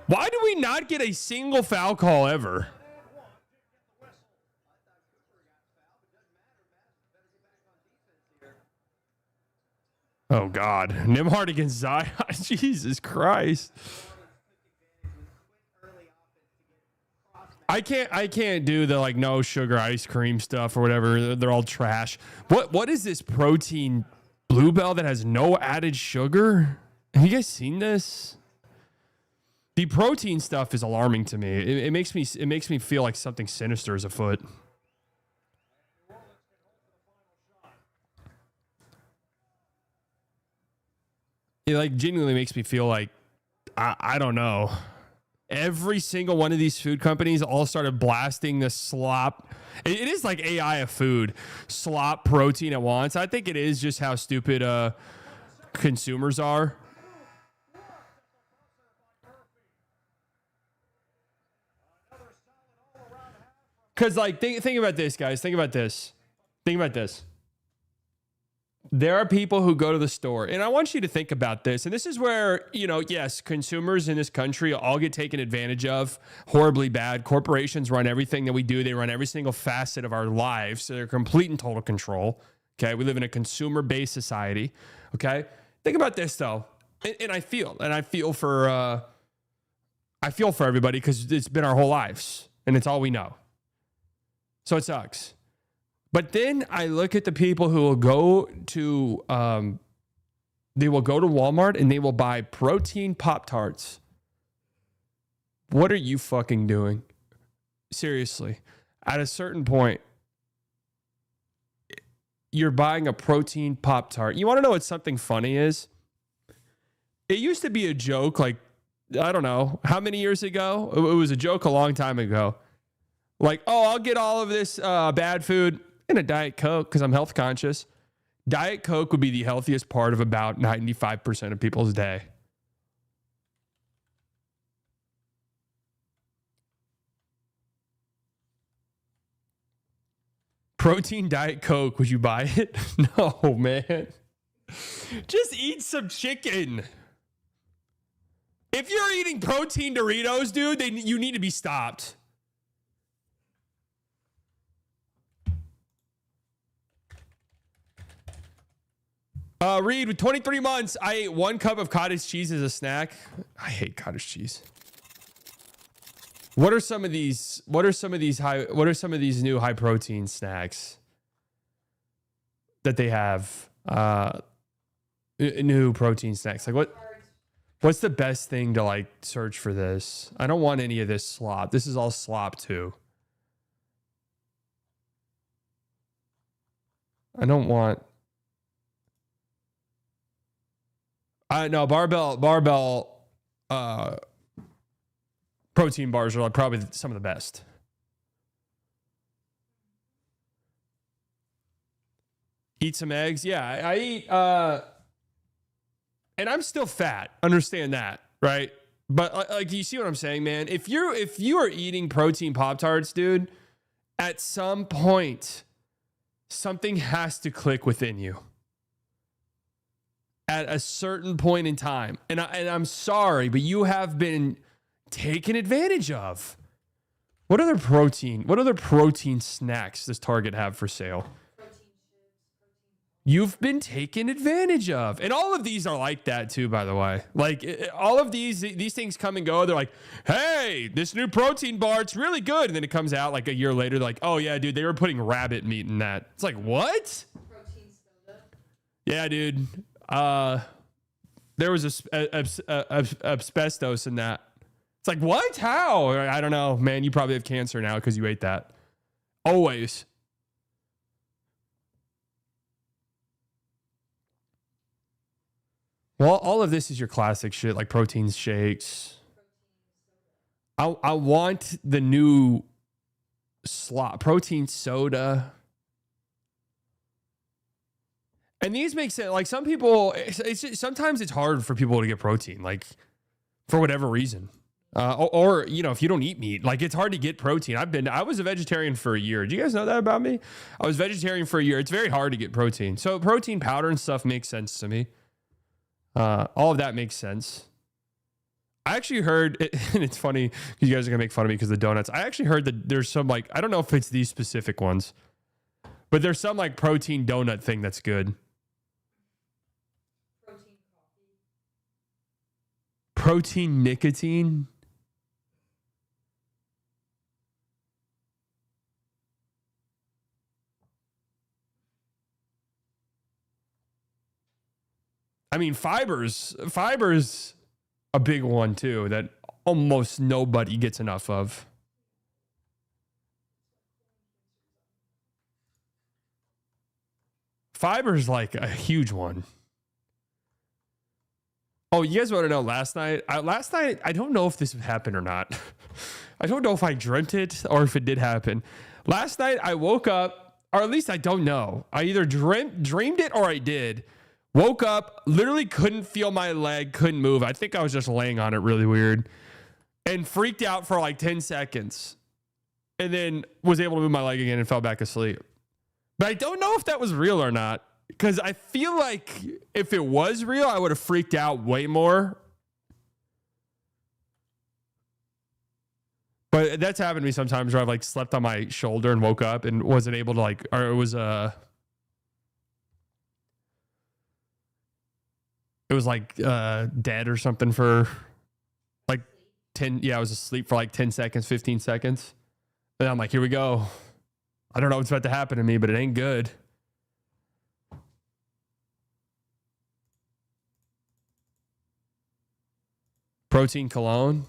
Why do we not get a single foul call ever? Oh, God. Nimhard against Zion. Jesus Christ. I can't do the, like, no sugar ice cream stuff or whatever. They're all trash. What is this protein Bluebell that has no added sugar? Have you guys seen this? The protein stuff is alarming to me. It makes me feel like something sinister is afoot. It like genuinely makes me feel like I don't know. Every single one of these food companies all started blasting the slop. It is like AI of food, slop protein at once. I think it is just how stupid consumers are. Because, like, think about this, guys. Think about this. There are people who go to the store, and I want you to think about this. And this is where, yes, consumers in this country all get taken advantage of horribly bad. Corporations run everything that we do. They run every single facet of our lives. So they're complete and total control. Okay. We live in a consumer-based society. Okay. Think about this, though. And I feel for everybody because it's been our whole lives and it's all we know. So it sucks. But then I look at the people who will go to Walmart and they will buy protein Pop-Tarts. What are you fucking doing? Seriously. At a certain point, you're buying a protein Pop-Tart. You want to know what something funny is? It used to be a joke, like, I don't know, how many years ago? It was a joke a long time ago. Like, oh, I'll get all of this bad food in a Diet Coke because I'm health conscious. Diet Coke would be the healthiest part of about 95% of people's day. Protein Diet Coke, would you buy it? No, man. Just eat some chicken. If you're eating protein Doritos, dude, then you need to be stopped. Reed, with 23 months, I ate 1 cup of cottage cheese as a snack. I hate cottage cheese. What are some of these new high protein snacks that they have? New protein snacks. Like what's the best thing to like search for this? I don't want any of this slop. This is all slop too. I don't want. No, barbell protein bars are like probably some of the best. Eat some eggs. Yeah, I eat and I'm still fat. Understand that, right? But like you see what I'm saying, man? If you are eating protein Pop-Tarts, dude, at some point something has to click within you. At a certain point in time. And I'm sorry, but you have been taken advantage of. What other protein snacks does Target have for sale? You've been taken advantage of. And all of these are like that too, by the way. Like all of these things come and go. They're like, hey, this new protein bar, it's really good. And then it comes out like a year later, like, oh yeah, dude, they were putting rabbit meat in that. It's like, what? Protein soda. Yeah, dude. There was asbestos in that. It's like, what? How? I don't know, man. You probably have cancer now because you ate that. Always. Well, all of this is your classic shit, like protein shakes. I want the new slot protein soda. And these make sense. Like some people, sometimes it's hard for people to get protein, like for whatever reason. Or you know, if you don't eat meat, like it's hard to get protein. I was a vegetarian for a year. Do you guys know that about me? I was vegetarian for a year. It's very hard to get protein. So protein powder and stuff makes sense to me. All of that makes sense. I actually heard, and it's funny, you guys are gonna make fun of me because of the donuts. I actually heard that there's some like, I don't know if it's these specific ones, but there's some like protein donut thing that's good. Protein nicotine. I mean, fiber's a big one too that almost nobody gets enough of. Fiber's like a huge one. Oh, you guys want to know last night? I don't know if this happened or not. I don't know if I dreamt it or if it did happen. Last night I woke up, or at least I don't know. I either dreamed it or I did. Woke up, literally couldn't feel my leg, couldn't move. I think I was just laying on it really weird. And freaked out for like 10 seconds. And then was able to move my leg again and fell back asleep. But I don't know if that was real or not. Because I feel like if it was real, I would have freaked out way more. But that's happened to me sometimes where I've like slept on my shoulder and woke up and wasn't able to like, or it was like dead or something for like 10. Yeah, I was asleep for like 10 seconds, 15 seconds. And I'm like, here we go. I don't know what's about to happen to me, but it ain't good. Protein cologne.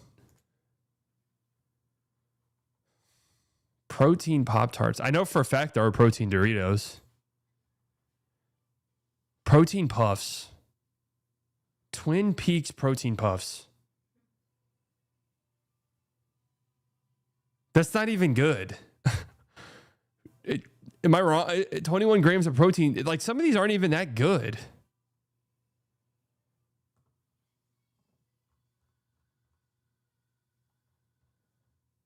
Protein Pop-Tarts. I know for a fact there are protein Doritos. Protein Puffs. Twin Peaks protein puffs. That's not even good. Am I wrong? 21 grams of protein. Like some of these aren't even that good.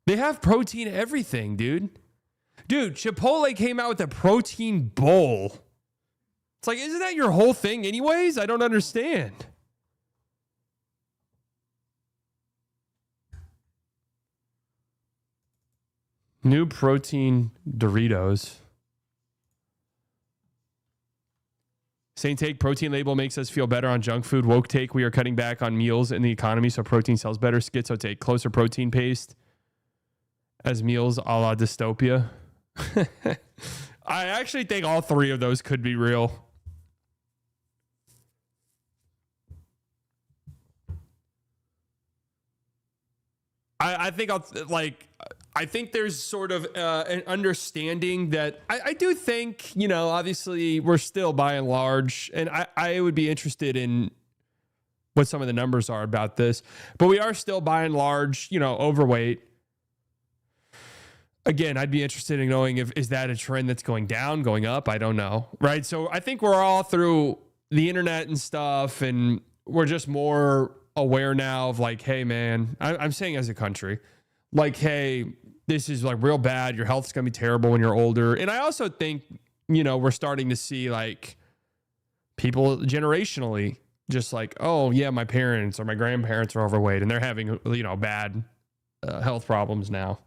They have protein everything, dude. Dude, Chipotle came out with a protein bowl. It's like, isn't that your whole thing anyways? I don't understand. New protein Doritos. Same take, protein label makes us feel better on junk food. Woke take, we are cutting back on meals in the economy so protein sells better. Schizo take, closer protein paste as meals a la dystopia. I actually think all three of those could be real. I think there's sort of an understanding that I do think, you know, obviously we're still by and large, and I would be interested in what some of the numbers are about this, but we are still by and large, you know, overweight. Again, I'd be interested in knowing is that a trend that's going down, going up? I don't know. Right. So I think we're all through the internet and stuff, and we're just more aware now of like, hey, man, I'm saying as a country, like, hey, this is like real bad. Your health's going to be terrible when you're older. And I also think, you know, we're starting to see like people generationally just like, oh, yeah, my parents or my grandparents are overweight and they're having, you know, bad health problems now.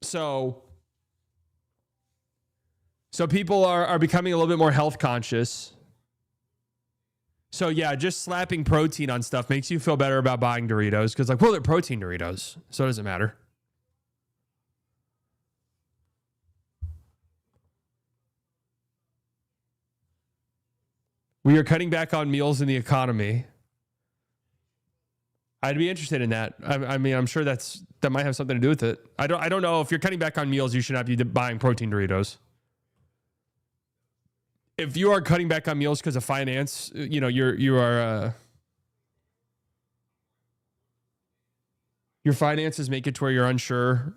So people are becoming a little bit more health conscious. So yeah, just slapping protein on stuff makes you feel better about buying Doritos because like, well, they're protein Doritos, so it doesn't matter. We are cutting back on meals in the economy. I'd be interested in that. I mean, I'm sure that might have something to do with it. I don't know if you're cutting back on meals, you should not be buying protein Doritos. If you are cutting back on meals because of finance, you know, your finances make it to where you're unsure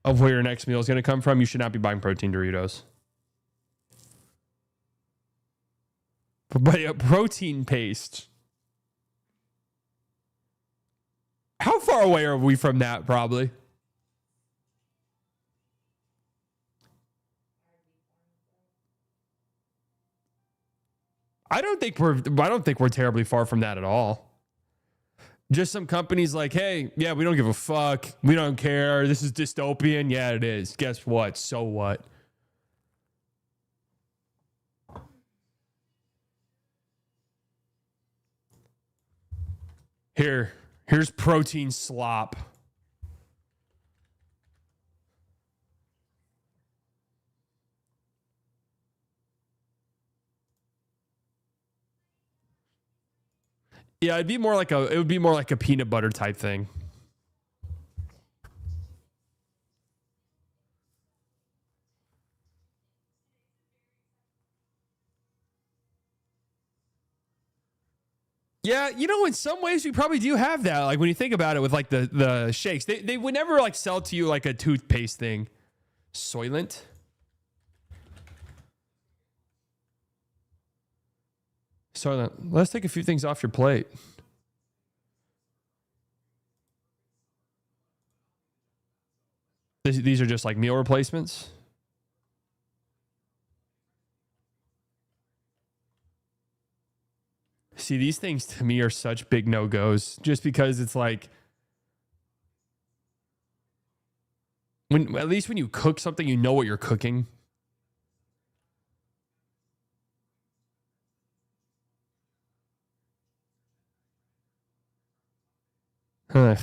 of where your next meal is going to come from, you should not be buying protein Doritos. But a protein paste. How far away are we from that? Probably. I don't think we're terribly far from that at all. Just some companies like, hey, yeah, we don't give a fuck. We don't care. This is dystopian. Yeah, it is. Guess what? So what? Here's protein slop. Yeah, it would be more like a peanut butter type thing. Yeah, you know, in some ways we probably do have that. Like when you think about it with like the shakes, they would never like sell to you like a toothpaste thing. Soylent. Soylent. Let's take a few things off your plate. These are just like meal replacements. See, these things to me are such big no-goes just because it's like at least when you cook something, you know what you're cooking. Ugh.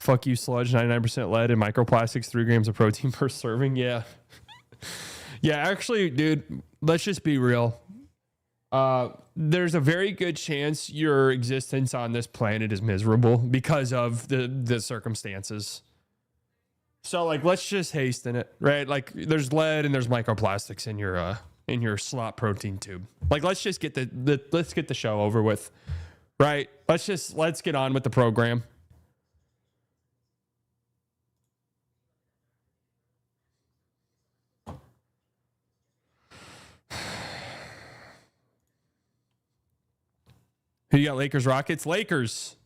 Fuck you, sludge. 99% lead and microplastics, 3 grams of protein per serving. Yeah. Yeah, actually, dude, let's just be real. There's a very good chance your existence on this planet is miserable because of the circumstances. So like, let's just hasten it, right? Like there's lead and there's microplastics in your slop protein tube. Like, let's just get let's get the show over with, right? Let's get on with the program. Who you got? Lakers, Rockets? Lakers.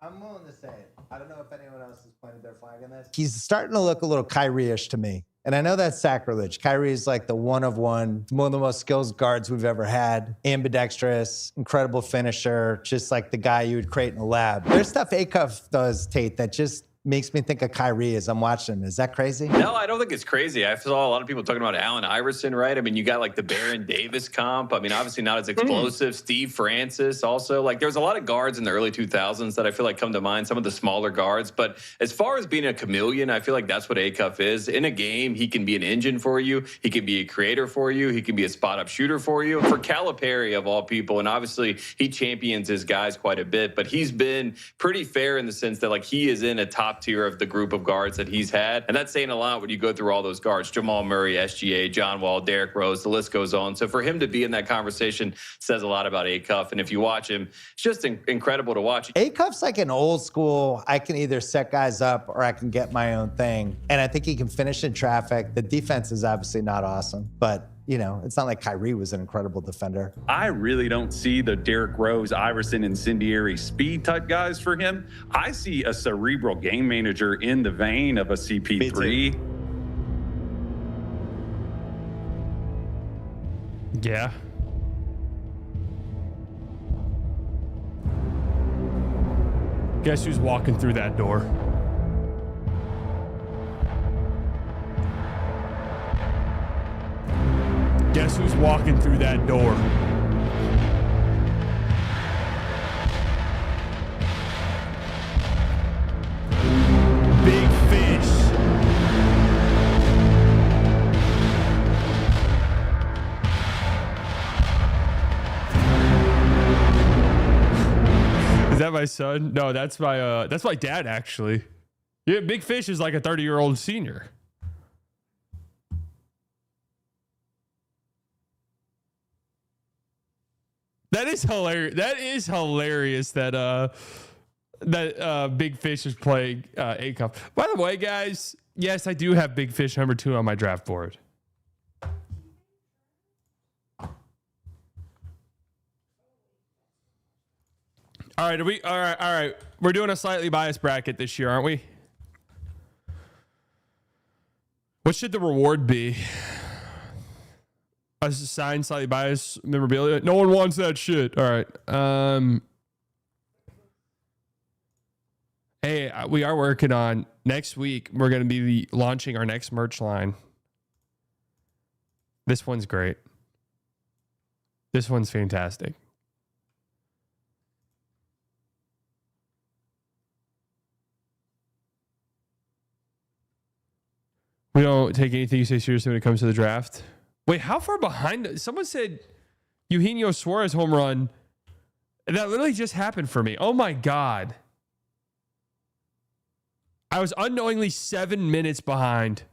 I'm willing to say it. I don't know if anyone else has planted their flag on this. He's starting to look a little Kyrie-ish to me. And I know that's sacrilege. Kyrie is like the one of the most skilled guards we've ever had. Ambidextrous, incredible finisher, just like the guy you would create in a lab. There's stuff Acuff does, Tate, that just makes me think of Kyrie as I'm watching him. Is that crazy? No, I don't think it's crazy. I saw a lot of people talking about Allen Iverson, right? I mean, you got like the Baron Davis comp. I mean, obviously not as explosive. Steve Francis also. Like, there's a lot of guards in the early 2000s that I feel like come to mind, some of the smaller guards. But as far as being a chameleon, I feel like that's what Acuff is. In a game, he can be an engine for you. He can be a creator for you. He can be a spot-up shooter for you. For Calipari, of all people, and obviously he champions his guys quite a bit, but he's been pretty fair in the sense that, like, he is in a top tier of the group of guards that he's had. And that's saying a lot when you go through all those guards: Jamal Murray, SGA, John Wall, Derrick Rose, the list goes on. So for him to be in that conversation says a lot about Acuff. And if you watch him, it's just incredible to watch. Acuff's like an old school, I can either set guys up or I can get my own thing. And I think he can finish in traffic. The defense is obviously not awesome, but you know, it's not like Kyrie was an incredible defender. I really don't see the Derrick Rose, Iverson, incendiary speed type guys for him. I see a cerebral game manager in the vein of a CP3. Yeah. Guess who's walking through that door? Guess who's walking through that door? Big Fish. Is that my son? No, that's my dad, actually. Yeah, Big Fish is like a 30-year-old senior. That is hilarious. That is hilarious that Big Fish is playing Acuff. By the way, guys, yes, I do have Big Fish number 2 on my draft board. All right, all right. We're doing a slightly biased bracket this year, aren't we? What should the reward be? A signed slightly biased memorabilia? No one wants that shit. All right. Hey, we are working on next week. We're going to be launching our next merch line. This one's great. This one's fantastic. We don't take anything you say seriously when it comes to the draft. Wait, how far behind? Someone said Eugenio Suarez home run. That literally just happened for me. Oh my God. I was unknowingly 7 minutes behind.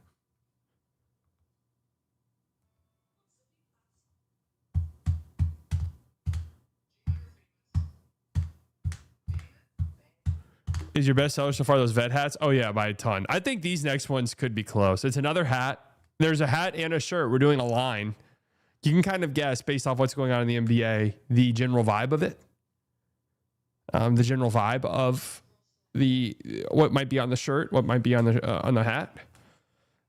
Is your best seller so far those vet hats? Oh yeah, by a ton. I think these next ones could be close. It's another hat. There's a hat and a shirt. We're doing a line. You can kind of guess based off what's going on in the NBA, the general vibe of it. The general vibe of what might be on the shirt, what might be on the hat,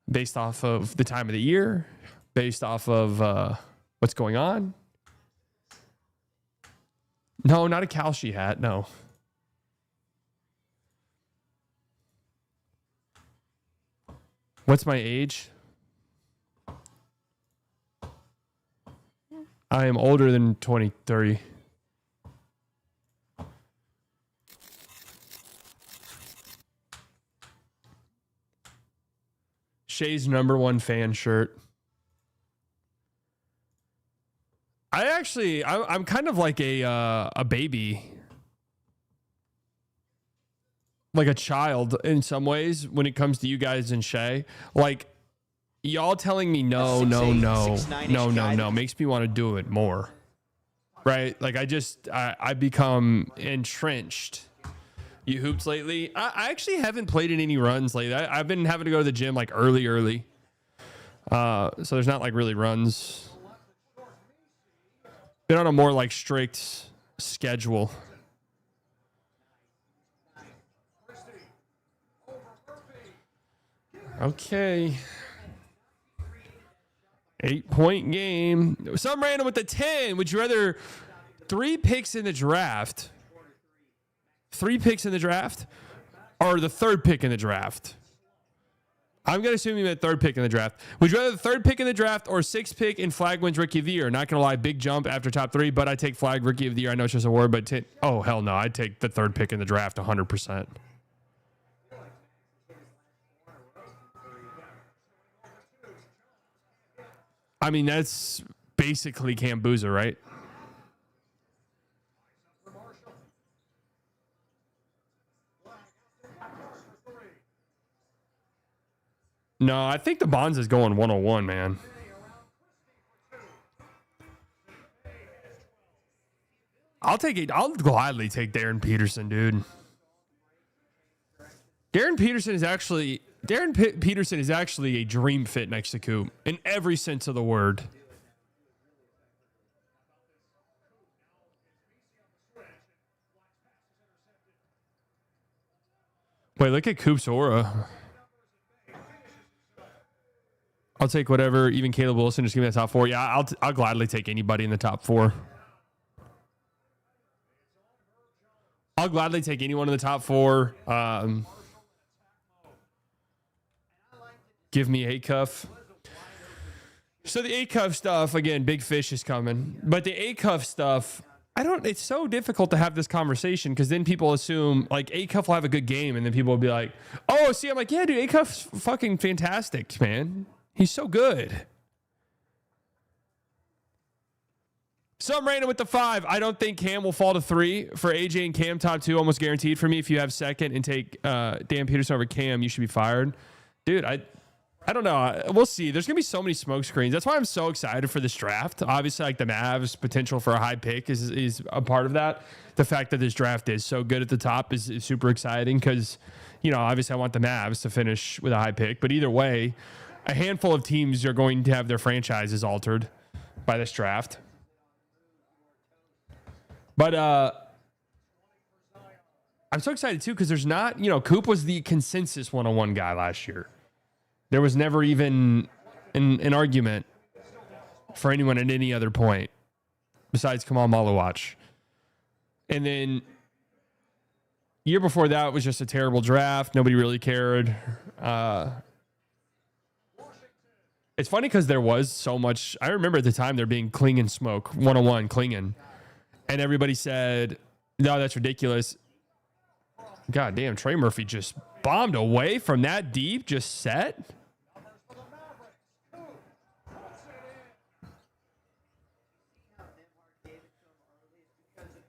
based off of the time of the year, based off of what's going on. No, not a Kalshi hat. No. What's my age? I am older than 23. Shay's #1 fan shirt. I'm kind of like a baby. Like a child in some ways when it comes to you guys and Shay. Like, y'all telling me no makes me want to do it more. Right? Like, I become entrenched. You hoops lately? I actually haven't played in any runs lately. I've been having to go to the gym like early. So there's not like really runs. Been on a more like strict schedule. Okay. 8-point game. Some random with the 10. Would you rather 3 picks in the draft? 3 picks in the draft? Or the 3rd pick in the draft? I'm going to assume you meant 3rd pick in the draft. Would you rather the 3rd pick in the draft or 6th pick in Flagg wins Rookie of the Year? Not going to lie, big jump after top 3, but I take Flagg Rookie of the Year. I know it's just a word, but oh, hell no. I'd take the 3rd pick in the draft 100%. I mean, that's basically Cam Boozer, right? No, I think the Bonds is going 101, man. I'll take it. I'll gladly take Darren Peterson, dude. Darren Peterson is actually a dream fit next to Coop in every sense of the word. Wait, look at Coop's aura. I'll take whatever, even Caleb Wilson. Just give me the top 4. Yeah, I'll gladly take anybody in the top 4. I'll gladly take anyone in the top 4. Give me A-Cuff. So the A-Cuff stuff, again, big fish is coming. But the A-Cuff stuff, it's so difficult to have this conversation because then people assume, like, A-Cuff will have a good game, and then people will be like, oh, see, I'm like, yeah, dude, A-Cuff's fucking fantastic, man. He's so good. Some random with the 5. I don't think Cam will fall to 3. For AJ and Cam, top 2 almost guaranteed for me. If you have 2nd and take Dan Peterson over Cam, you should be fired. Dude, I don't know. We'll see. There's going to be so many smoke screens. That's why I'm so excited for this draft. Obviously, like the Mavs' potential for a high pick is a part of that. The fact that this draft is so good at the top is super exciting because, obviously I want the Mavs to finish with a high pick. But either way, a handful of teams are going to have their franchises altered by this draft. But I'm so excited, too, because there's not, Coop was the consensus 101 guy last year. There was never even an argument for anyone at any other point besides Kamal Malawach. And then year before that was just a terrible draft. Nobody really cared. It's funny because there was so much. I remember at the time there being Klingon smoke, 101 Klingon. And everybody said, no, that's ridiculous. God damn, Trey Murphy just bombed away from that deep, just set.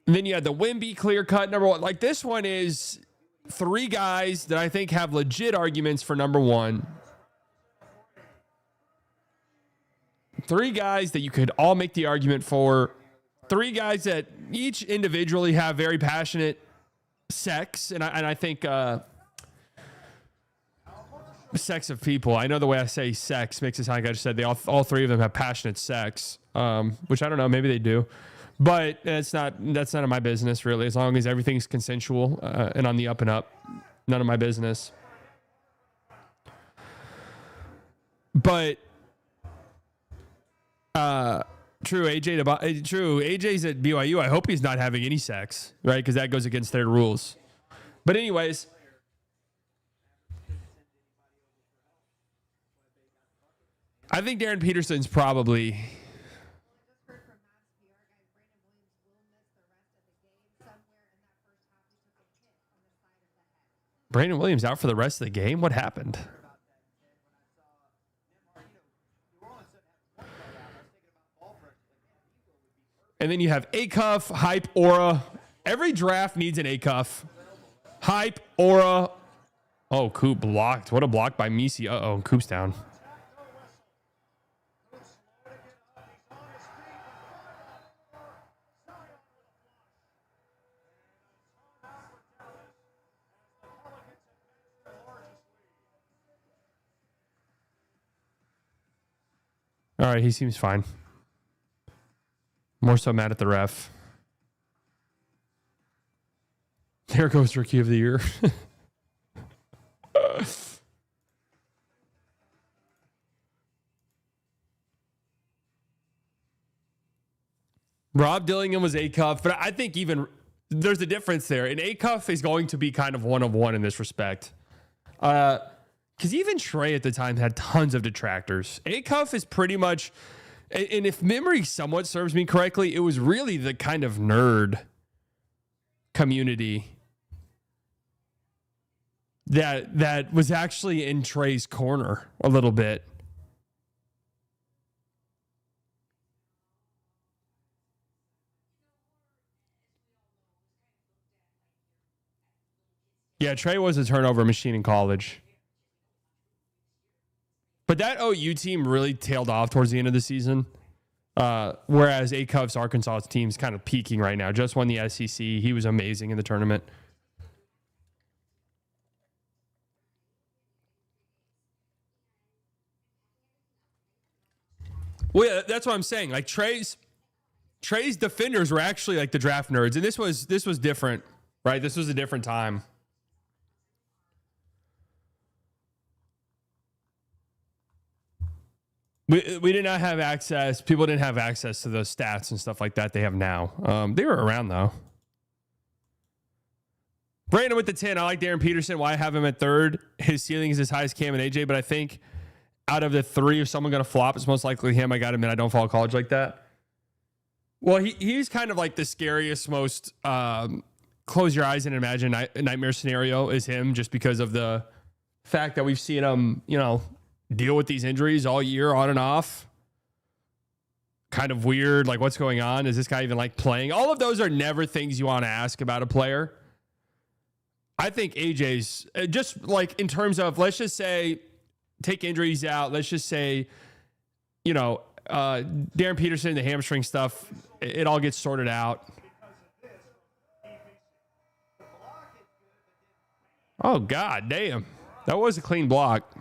And then you had the Wemby clear cut number 1. Like this one is 3 guys that I think have legit arguments for number 1. 3 guys that you could all make the argument for. 3 guys that each individually have very passionate sex. And I think sex of people. I know the way I say sex makes it sound like I just said all 3 of them have passionate sex, which I don't know. Maybe they do. But that's none of my business, really. As long as everything's consensual and on the up and up, none of my business. But true, AJ's at BYU. I hope he's not having any sex, right? Because that goes against their rules. But anyways, I think Darren Peterson's probably. Brandon Williams out for the rest of the game? What happened? And then you have A-Cuff, Hype, Aura. Every draft needs an A-Cuff. Hype, Aura. Oh, Coop blocked. What a block by Misi. Uh-oh, Coop's down. All right, he seems fine. More so mad at the ref. There goes Rookie of the Year. Rob Dillingham was A cuff, but I think even there's a difference there. An A cuff is going to be kind of one of one in this respect. Because even Trey at the time had tons of detractors. A cuff is pretty much, and if memory somewhat serves me correctly, it was really the kind of nerd community that was actually in Trey's corner a little bit. Yeah, Trey was a turnover machine in college. But that OU team really tailed off towards the end of the season. Whereas A-Cuff's Arkansas team's kind of peaking right now. Just won the SEC. He was amazing in the tournament. Well, yeah, that's what I'm saying. Like Trey's defenders were actually like the draft nerds. And this was different, right? This was a different time. We did not have access. People didn't have access to those stats and stuff like that they have now. They were around, though. Brandon with the 10. I like Darren Peterson. Why have him at third? His ceiling is as high as Cam and AJ, but I think out of the three, if someone going to flop, it's most likely him. I got him, and I don't follow college like that. Well, he's kind of like the scariest, most close your eyes and imagine nightmare scenario is him, just because of the fact that we've seen him, deal with these injuries all year on and off. Kind of weird. Like, what's going on? Is this guy even like playing? All of those are never things you want to ask about a player. I think AJ's just like in terms of, let's just say, take injuries out. Let's just say, Darren Peterson, the hamstring stuff, it all gets sorted out. Oh, God damn. That was a clean block.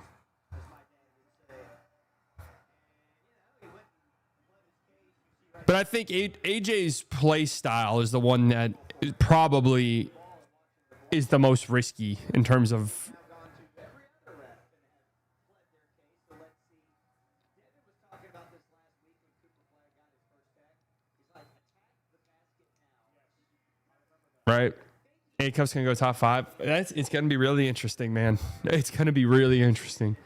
But I think AJ's play style is the one that probably is the most risky in terms of. Right. A-Cup's going to go top 5. It's going to be really interesting, man. It's going to be really interesting.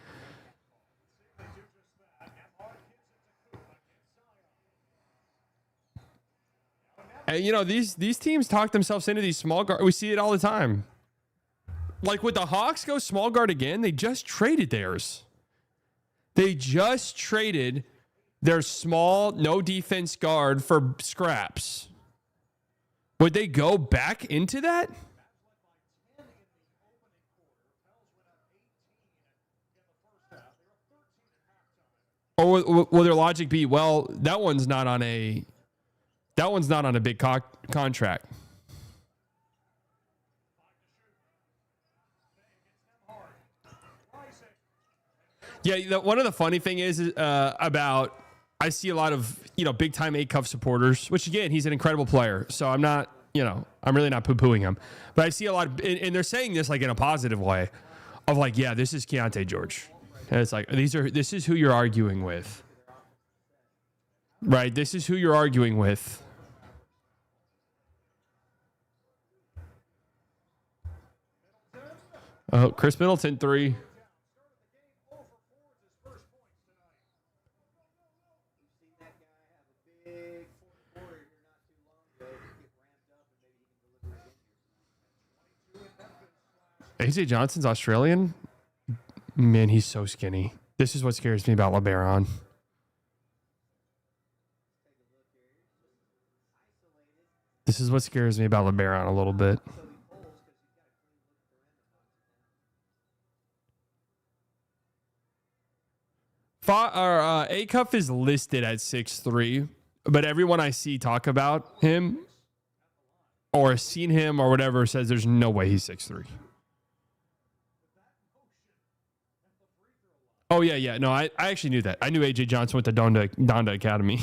And, these teams talk themselves into these small guard. We see it all the time. Like, would the Hawks go small guard again? They just traded theirs. They just traded their small, no defense guard for scraps. Would they go back into that? Or will their logic be, well, that one's not on a big contract. Yeah, one of the funny thing is about I see a lot of big time A-Cuff supporters, which again, he's an incredible player. So I'm not I'm really not poo-pooing him, but I see a lot of, and they're saying this like in a positive way of like, yeah, this is Keontae George. And it's like this is who you're arguing with, right? This is who you're arguing with. Oh, Chris Middleton 3. AJ Johnson's Australian? Man, he's so skinny. This is what scares me about LeBaron. This is what scares me about LeBaron a little bit. A-Cuff is listed at 6'3", but everyone I see talk about him or seen him or whatever says there's no way he's 6'3". Oh, yeah. No, I actually knew that. I knew AJ Johnson went to Donda Academy.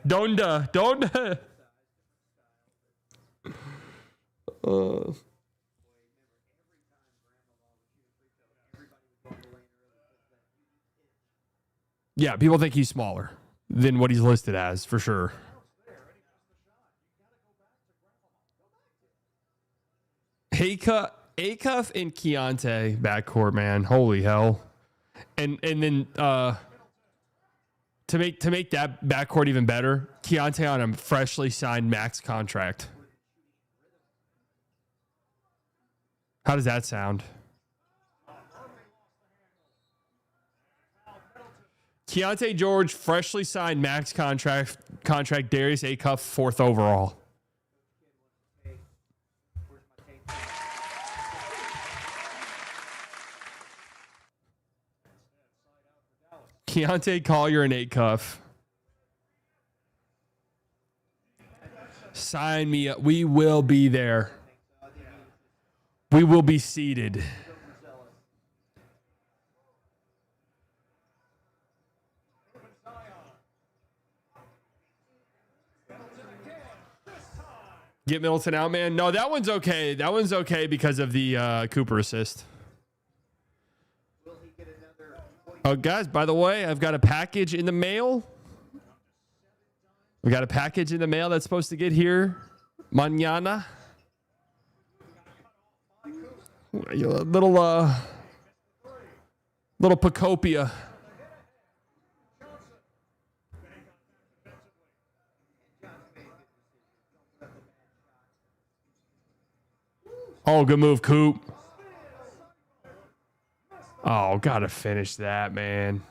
Donda. Yeah, people think he's smaller than what he's listed as, for sure. Acuff and Keontae backcourt, man. Holy hell. And then to make that backcourt even better, Keontae on a freshly signed max contract. How does that sound? Keontae George, freshly signed max contract. Darius Acuff, 4th overall. Keontae Collier and Acuff. Sign me up. We will be there. We will be seated. Get Middleton out, man. No, that one's okay. That one's okay because of the Cooper assist. Oh, guys, by the way, I've got a package in the mail. We got a package in the mail that's supposed to get here mañana. A little Pacopia. Oh, good move, Coop. Oh, gotta finish that, man.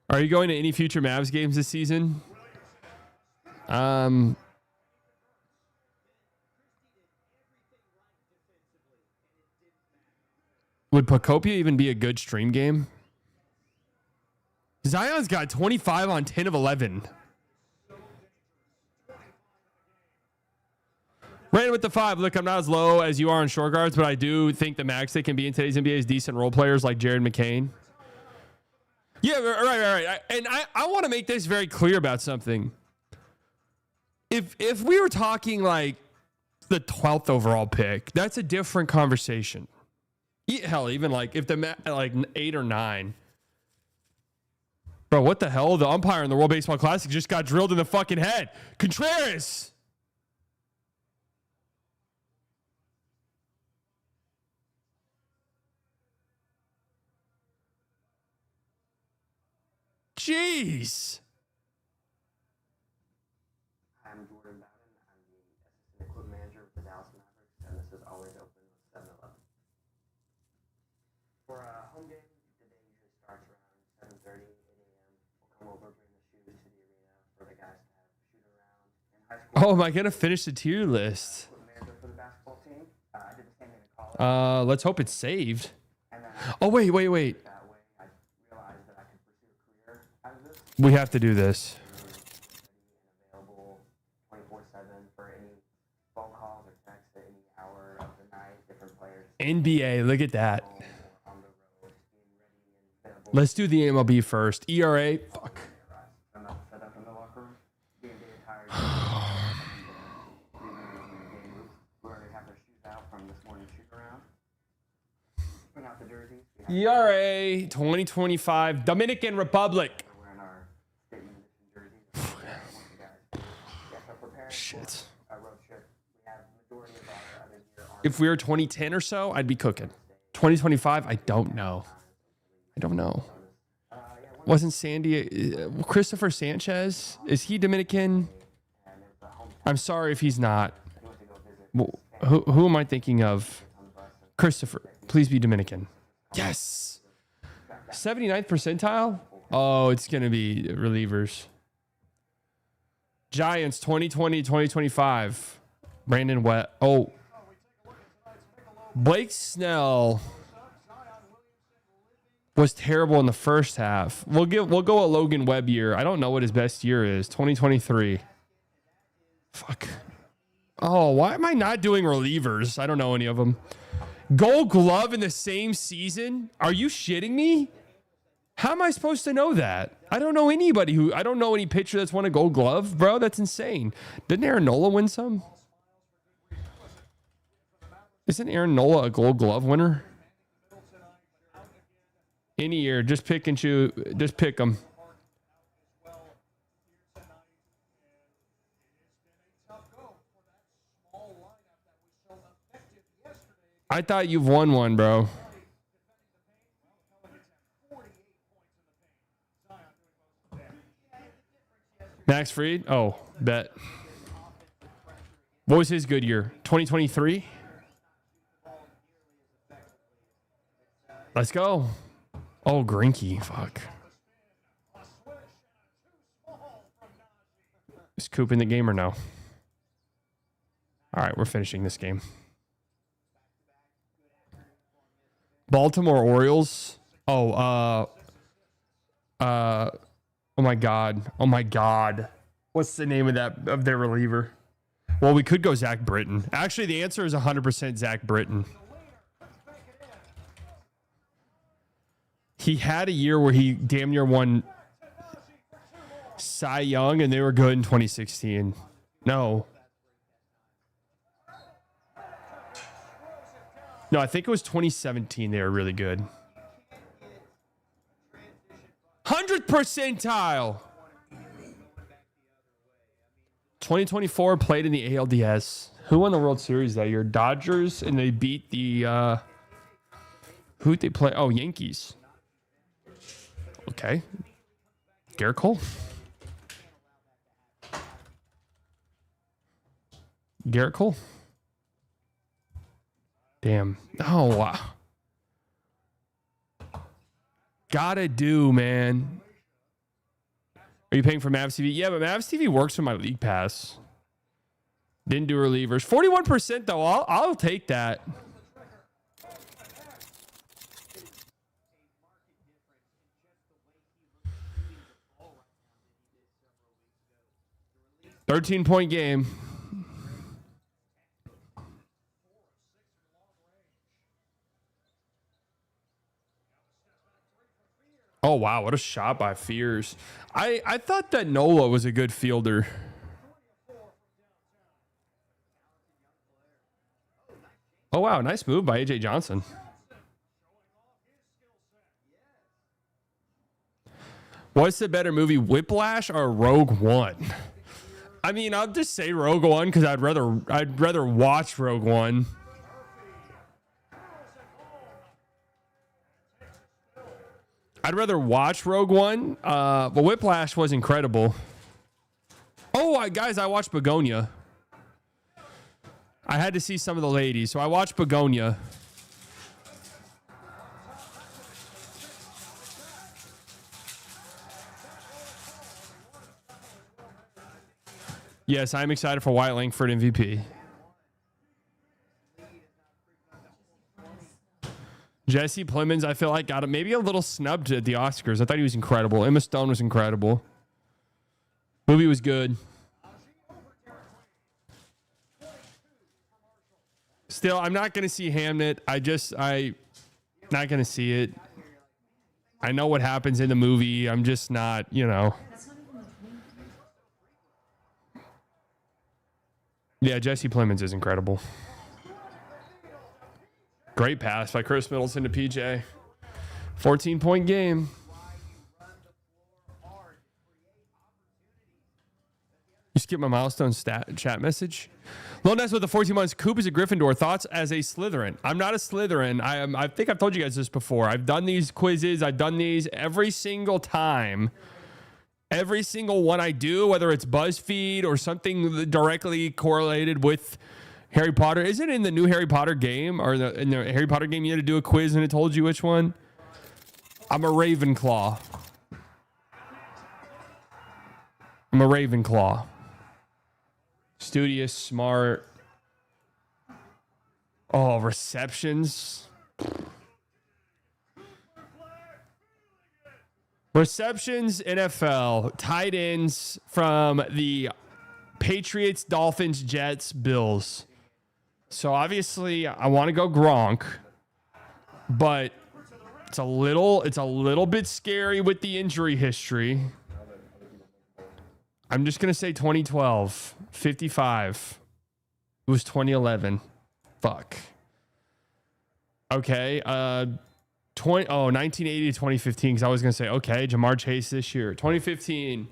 Are you going to any future Mavs games this season? Would Pacopia even be a good stream game? Zion's got 25 on 10 of 11. Ran with the 5. Look, I'm not as low as you are on short guards, but I do think the max they can be in today's NBA is decent role players like Jared McCain. Yeah, right. And I want to make this very clear about something. If we were talking like the 12th overall pick, that's a different conversation. Hell, even like if the like 8 or 9. Bro, what the hell? The umpire in the World Baseball Classic just got drilled in the fucking head. Contreras. Jeez. I'm Jordan Bowden. I'm the assistant equipment manager with the Dallas Mavericks, and this is always open with 7-Eleven. For a home game, the day usually starts around 7:30, 8 a.m. We'll come over, bring the shoes to the arena for the guys to have shoot around. In high school, Oh, am I gonna finish the tier list? manager for the basketball team. I did the same thing in college. Let's hope it's saved. And then Oh, wait. that way, I realized that I could pursue a career out of this. We have to do this. Available 24/7 for any phone calls or texts at any hour of the night. Different players NBA, look at that. on the road, being ready and available. Let's do the MLB first. ERA. Fuck. I'm not set up in the locker room. Game day attire. We already have their shoes out from this morning's shoot around. Putting out the jerseys. ERA 2025 Dominican Republic. Wearing our statement edition jerseys. So preparing Shit. for a road trip. We have the majority of our other gear on. If we were 2010 or so, I'd be cooking. 2025, I don't know. Wasn't Sandy Christopher Sanchez? Is he Dominican? I'm sorry if he's not. Who am I thinking of? Christopher, please be Dominican. Yes. 79th percentile? Oh, it's going to be relievers. Giants 2020, 2025. Brandon Wett. Oh. Blake Snell was terrible in the first half. We'll go a Logan Webb year. I don't know what his best year is. 2023. Fuck. Oh, why am I not doing relievers? I don't know any of them. Gold Glove in the same season? Are you shitting me? How am I supposed to know that? I don't know any pitcher that's won a Gold Glove, bro. That's insane. Didn't Aaron Nola win some? Isn't Aaron Nola a Gold Glove winner? Any year, just pick and choose. Just pick them. I thought you've won one, bro. Max Fried? Oh, bet. What was his good year? 2023? Let's go. Oh, Grinky. Fuck. Is Coop in the game or no? All right, we're finishing this game. Baltimore Orioles. Oh my God. Oh my God. What's the name of their reliever? Well, we could go Zach Britton. Actually, the answer is 100% Zach Britton. He had a year where he damn near won Cy Young, and they were good in 2016. No, I think it was 2017 they were really good. 100th percentile. 2024 played in the ALDS. Who won the World Series that year? Dodgers, and they beat the who'd they play? Oh, Yankees. Okay. Garrett Cole. Garrett Cole. Damn. Oh, wow. Gotta do, man. Are you paying for Mavs TV? Yeah, but Mavs TV works with my league pass. Didn't do relievers. 41% though. I'll take that. $13-point game. Oh, wow. What a shot by Fears. I thought that Nola was a good fielder. Oh, wow. Nice move by A.J. Johnson. What's the better movie, Whiplash or Rogue One? I mean, I'll just say Rogue One because I'd rather watch Rogue One. I'd rather watch Rogue One, but Whiplash was incredible. Oh, guys, I watched Begonia. I had to see some of the ladies, so I watched Begonia. Yes, I'm excited for Wyatt Langford MVP. Jesse Plemons, I feel like got maybe a little snubbed at the Oscars. I thought he was incredible. Emma Stone was incredible. Movie was good. Still, I'm not going to see Hamnet. I'm not going to see it. I know what happens in the movie. I'm just not, Yeah, Jesse Plemons is incredible. Great pass by Chris Middleton to PJ. 14-point game. You skipped my milestone chat message. Lone Ness with the 14 months. Coop is a Gryffindor. Thoughts as a Slytherin? I'm not a Slytherin. I think I've told you guys this before. I've done these quizzes. I've done these every single time. Every single one I do, whether it's BuzzFeed or something directly correlated with Harry Potter. Isn't it in the new Harry Potter game or in the Harry Potter game you had to do a quiz and it told you which one? I'm a Ravenclaw. Studious, smart. Oh, receptions. Receptions, NFL. Tight ends from the Patriots, Dolphins, Jets, Bills. So obviously I want to go Gronk, but it's a little bit scary with the injury history. I'm just going to say 2012, 55. It was 2011. Fuck. Okay. 1980 to 2015, because I was going to say, okay, Jamar Chase this year. 2015.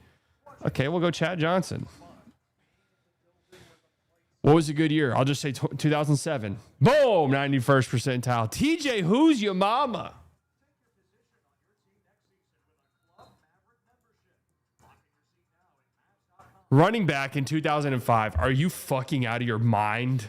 Okay, we'll go Chad Johnson. What was a good year? I'll just say 2007. Boom, 91st percentile. TJ, who's your mama? Running back in 2005. Are you fucking out of your mind?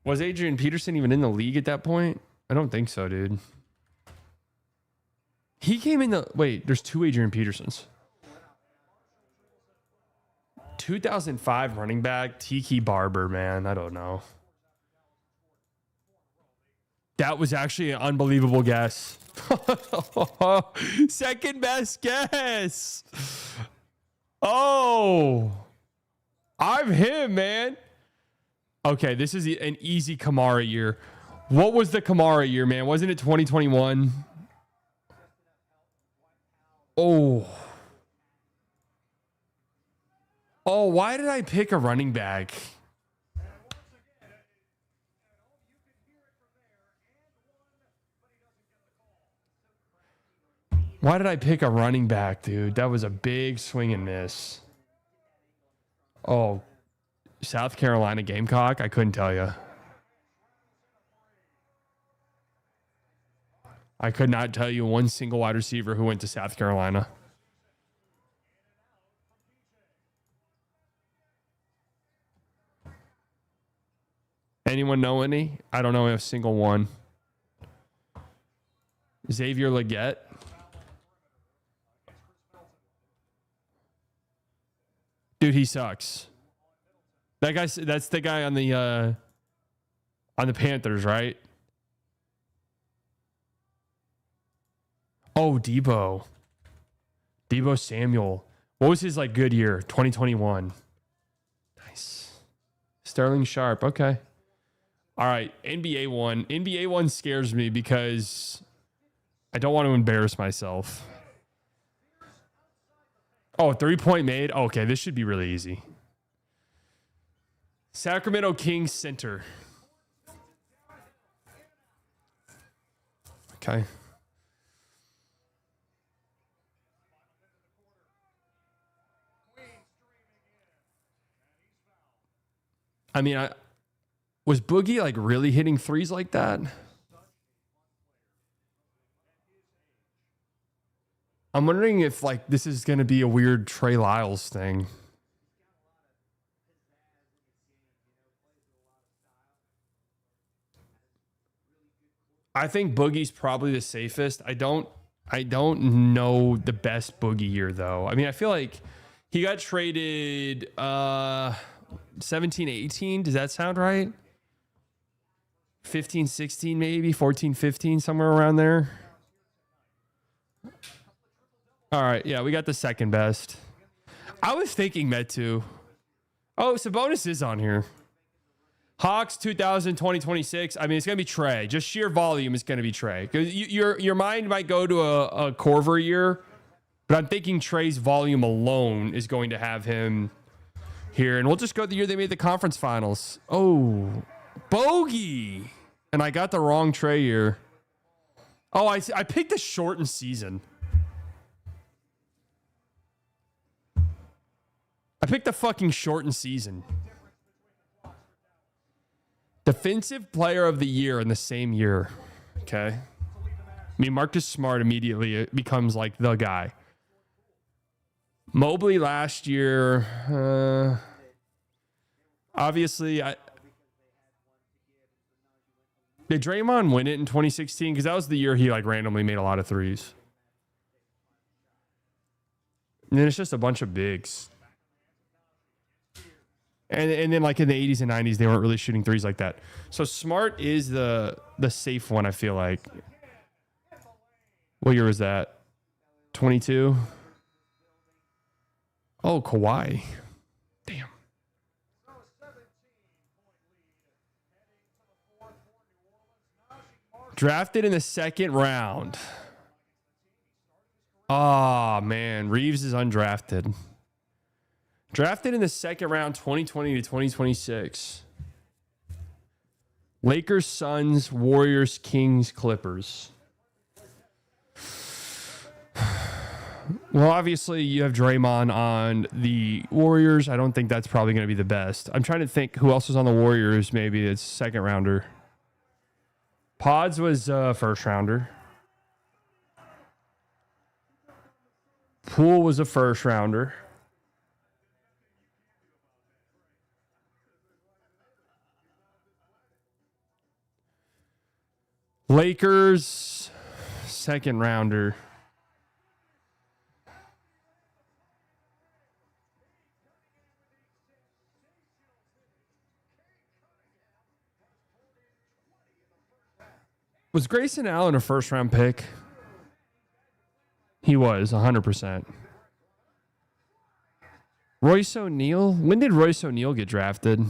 Was Adrian Peterson even in the league at that point? I don't think so, dude. He came in the... Wait, there's two Adrian Petersons. 2005 running back, Tiki Barber, man. I don't know. That was actually an unbelievable guess. Second best guess. Oh. I'm him, man. Okay, this is an easy Kamara year. What was the Kamara year, man? Wasn't it 2021? Oh. Oh, why did I pick a running back? Why did I pick a running back, dude? That was a big swing and miss. Oh, South Carolina Gamecock? I couldn't tell you. I could not tell you one single wide receiver who went to South Carolina. Anyone know any? I don't know a single one. Xavier Legette. Dude, he sucks. That guy, that's the guy on the Panthers, right? Oh, Debo Samuel. What was his like good year? 2021. Nice. Sterling Sharp. Okay. All right. NBA one. NBA one scares me because I don't want to embarrass myself. Oh, 3-point made. Oh, okay, this should be really easy. Sacramento Kings center. Okay. I mean, was Boogie like really hitting threes like that? I'm wondering if like this is going to be a weird Trey Lyles thing. I think Boogie's probably the safest. I don't know the best Boogie year though. I mean, I feel like he got traded 17-18. Does that sound right? 15-16 maybe, 14-15, somewhere around there. All right, yeah, we got the second best. I was thinking Metu. Oh, Sabonis is on here. Hawks 2020-26. I mean, it's gonna be Trey. Just sheer volume is gonna be Trey. Because your mind might go to a Corver year, but I'm thinking Trey's volume alone is going to have him here. And we'll just go the year they made the conference finals. Oh, bogey. And I got the wrong Trey year. Oh, I picked a shortened season. I picked the fucking shortened season. Defensive player of the year in the same year. Okay. I mean, Marcus Smart immediately becomes like the guy. Mobley last year. Obviously, did Draymond win it in 2016? Because that was the year he like randomly made a lot of threes. And then it's just a bunch of bigs. And then like in the 80s and 90s, they weren't really shooting threes like that. So Smart is the safe one, I feel like. What year was that? 22? Oh, Kawhi. Damn. Drafted in the second round. Oh, man. Reeves is undrafted. Drafted in the second round, 2020 to 2026. Lakers, Suns, Warriors, Kings, Clippers. Well, obviously, you have Draymond on the Warriors. I don't think that's probably going to be the best. I'm trying to think who else was on the Warriors. Maybe it's second rounder. Pods was first rounder. Poole was a first rounder. Lakers, second rounder. Was Grayson Allen a first round pick? He was 100%. Royce O'Neal? When did Royce O'Neal get drafted?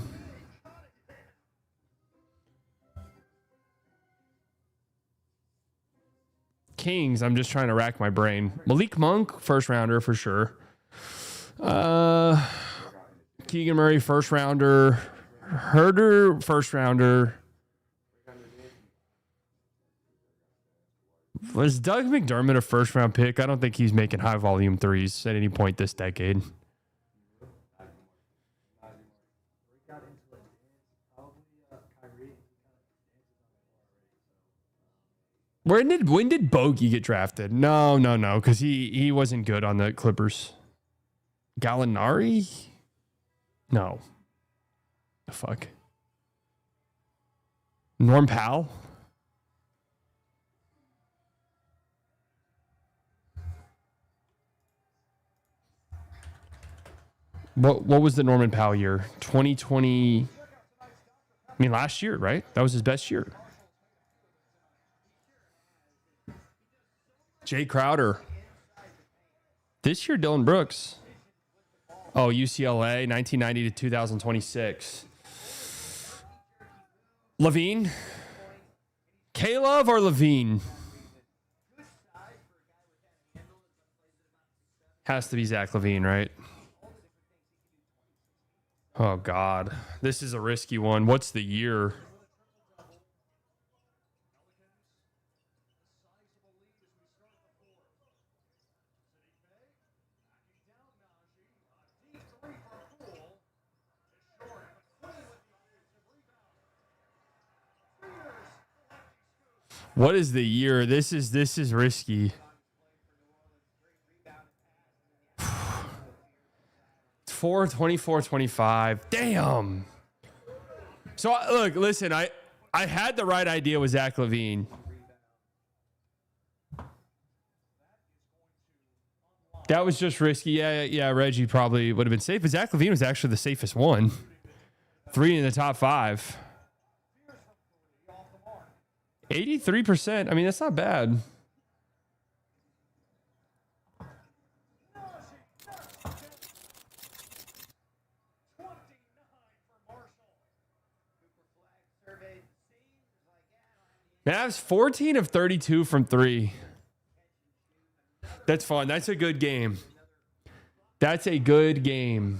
Kings, I'm just trying to rack my brain. Malik Monk, first rounder for sure. Keegan Murray, first rounder. Herder, first rounder. Was Doug McDermott a first round pick? I don't think he's making high volume threes at any point this decade. When did Bogey get drafted? No, because he wasn't good on the Clippers. Gallinari? No. The fuck? Norm Powell? What was the Norman Powell year? 2020. I mean, last year, right? That was his best year. Jay Crowder. This year, Dylan Brooks. Oh, UCLA, 1990 to 2026. Levine. K-Love or Levine? Has to be Zach Levine, right? Oh, God. This is a risky one. What's the year? What is the year? This is risky. 24-25. Damn. So look, listen, I had the right idea with Zach Levine. That was just risky. Yeah, Reggie probably would have been safe, but Zach Levine was actually the safest one. 3 in the top 5. 83%. I mean, that's not bad. Mavs 14 of 32 from 3. That's fun. That's a good game. That's a good game.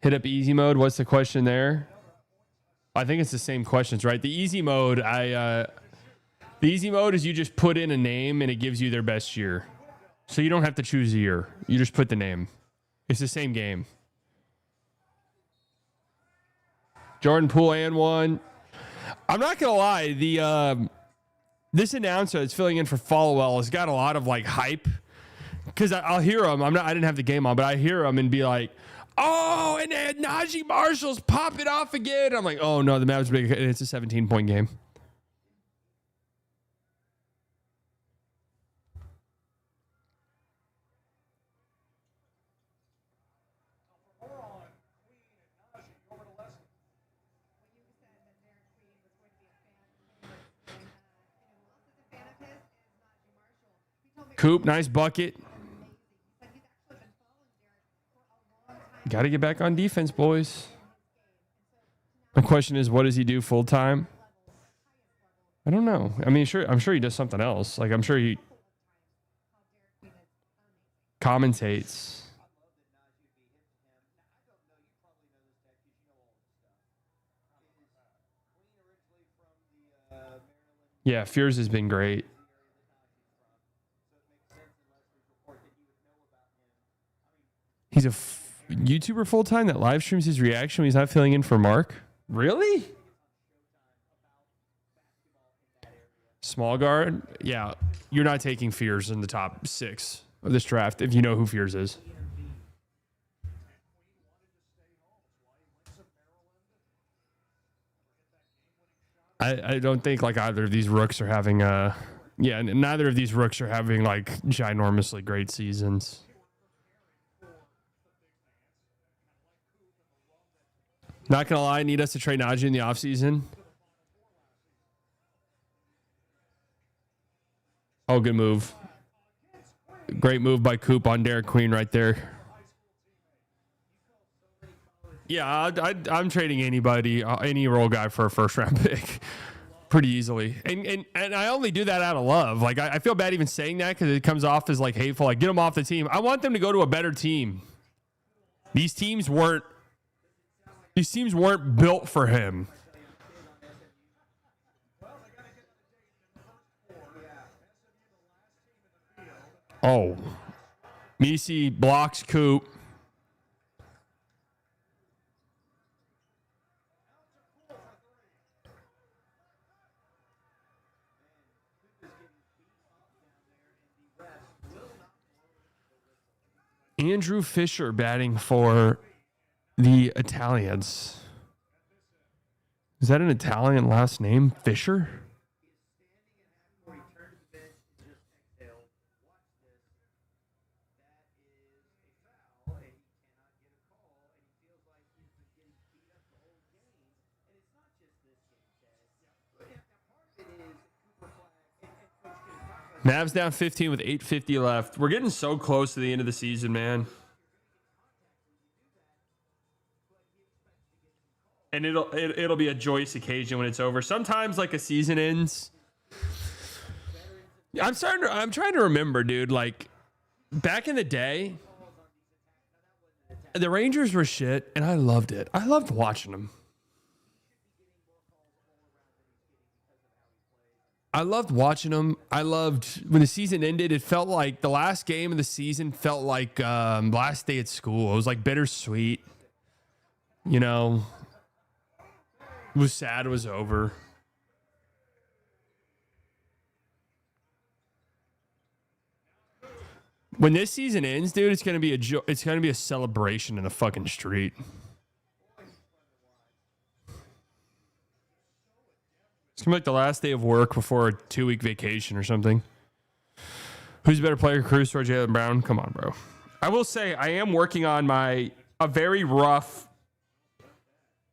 Hit up easy mode. What's the question there? I think it's the same questions, right? The easy mode, the easy mode is you just put in a name and it gives you their best year. So you don't have to choose a year. You just put the name. It's the same game. Jordan Poole and one. I'm not gonna lie, this announcer that's filling in for Followell has got a lot of like hype. Because I'll hear him. I didn't have the game on, but I hear him and be like, oh, and then Najee Marshall's popping off again. I'm like, oh no, the Mavs are big. It's a 17-point game. Coop, nice bucket. Got to get back on defense, boys. My question is, what does he do full time? I don't know. I mean, I'm sure he does something else. Like, I'm sure he commentates. Yeah, Fears has been great. He's a YouTuber full time that live streams his reaction when he's not filling in for Mark. Really? Small guard? Yeah. You're not taking Fears in the top 6 of this draft if you know who Fears is. I don't think like either of these rooks are having neither of these rooks are having like ginormously great seasons. Not gonna lie, need us to trade Najee in the offseason. Oh, good move. Great move by Coop on Derek Queen right there. Yeah, I'm trading anybody, any role guy for a first round pick pretty easily. And I only do that out of love. Like, I feel bad even saying that because it comes off as like hateful. Like, get them off the team. I want them to go to a better team. These teams weren't built for him. Oh. Misi blocks Coop. Andrew Fisher batting for the Italians. Is that an Italian last name? Fisher? Mavs down 15 with 8:50 left. We're getting so close to the end of the season, man. And it'll be a joyous occasion when it's over. Sometimes like a season ends. I'm trying to remember, dude. Like back in the day, the Rangers were shit, and I loved it. I loved watching them. I loved watching them. I loved when the season ended. It felt like the last game of the season felt like last day at school. It was like bittersweet. You know, it was sad it was over. When this season ends, dude, it's gonna be a celebration in the fucking street. It's gonna be like the last day of work before a 2-week vacation or something. Who's a better player, Cruz or Jaylen Brown? Come on, bro. I will say I am working on a very rough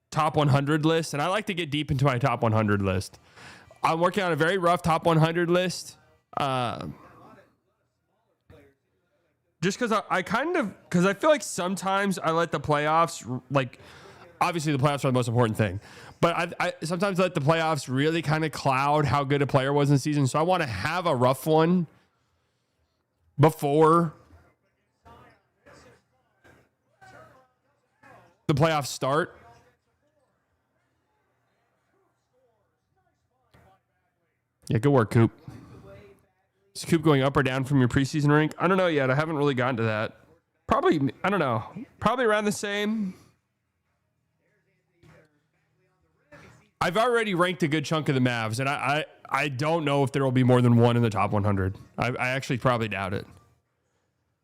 top 100 list, and I like to get deep into my top 100 list. I'm working on a very rough top 100 list. Just because because I feel like sometimes I let the playoffs, like, obviously the playoffs are the most important thing. But I sometimes let the playoffs really kind of cloud how good a player was in the season. So I want to have a rough one before the playoffs start. Yeah, good work, Coop. Is Coop going up or down from your preseason rank? I don't know yet. I haven't really gotten to that. Probably, I don't know. Probably around the same. I've already ranked a good chunk of the Mavs, and I don't know if there will be more than one in the top 100. I actually probably doubt it.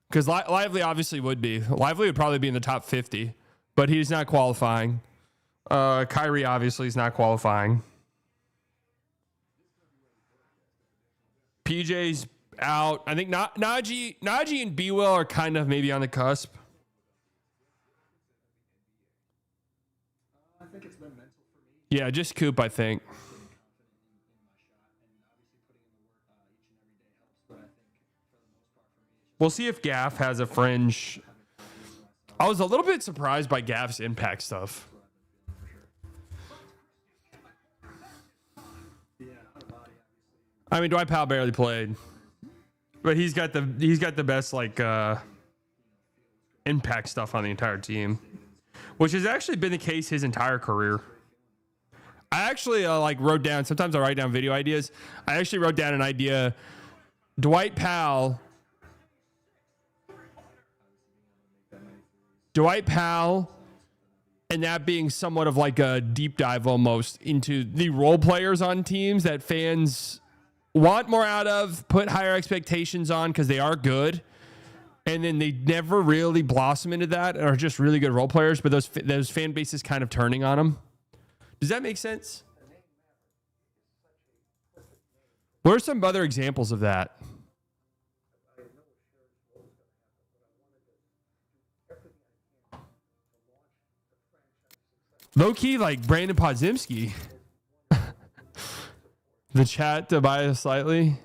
Because Lively obviously would be. Lively would probably be in the top 50, but he's not qualifying. Kyrie obviously is not qualifying. PJ's out. I think Najee and B-Will are kind of maybe on the cusp. I think it's been mental. Yeah, just Coop, I think. We'll see if Gaff has a fringe. I was a little bit surprised by Gaff's impact stuff. I mean, Dwight Powell barely played, but he's got the best like impact stuff on the entire team, which has actually been the case his entire career. I actually like wrote down. Sometimes I write down video ideas. I actually wrote down an idea. Dwight Powell, and that being somewhat of like a deep dive almost into the role players on teams that fans want more out of, put higher expectations on because they are good, and then they never really blossom into that and are just really good role players, but those fan bases kind of turning on them. Does that make sense? What are some other examples of that? Low key, like Brandon Podziemski. The chat to bias slightly.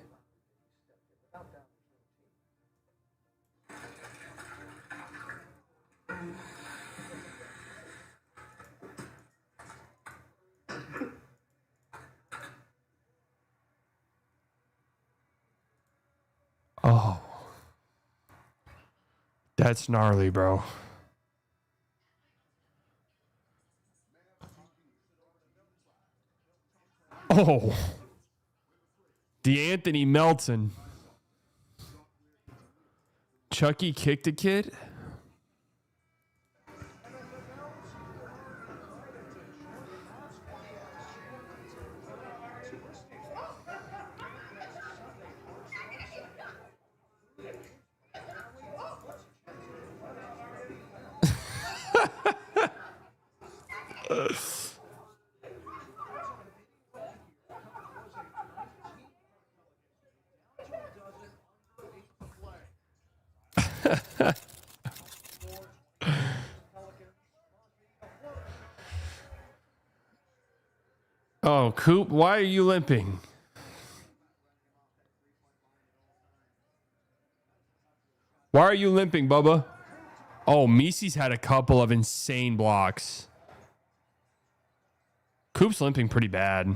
Oh, that's gnarly, bro. Oh, DeAnthony Melton. Chucky kicked a kid. Oh, Coop, why are you limping? Why are you limping, Bubba? Oh, Misi's had a couple of insane blocks. Coop's limping pretty bad.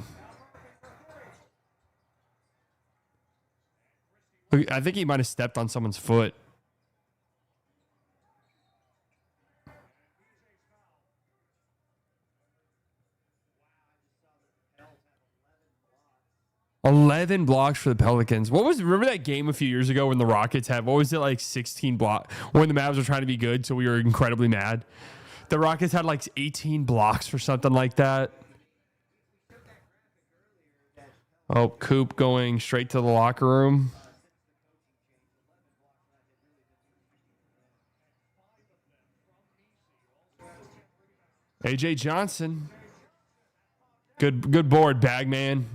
I think he might have stepped on someone's foot. $11 blocks for the Pelicans. Remember that game a few years ago when the Rockets had, what was it, like 16 blocks? When the Mavs were trying to be good, so we were incredibly mad. The Rockets had like 18 blocks for something like that. Oh, Coop going straight to the locker room. AJ Johnson. Good board, Bagman.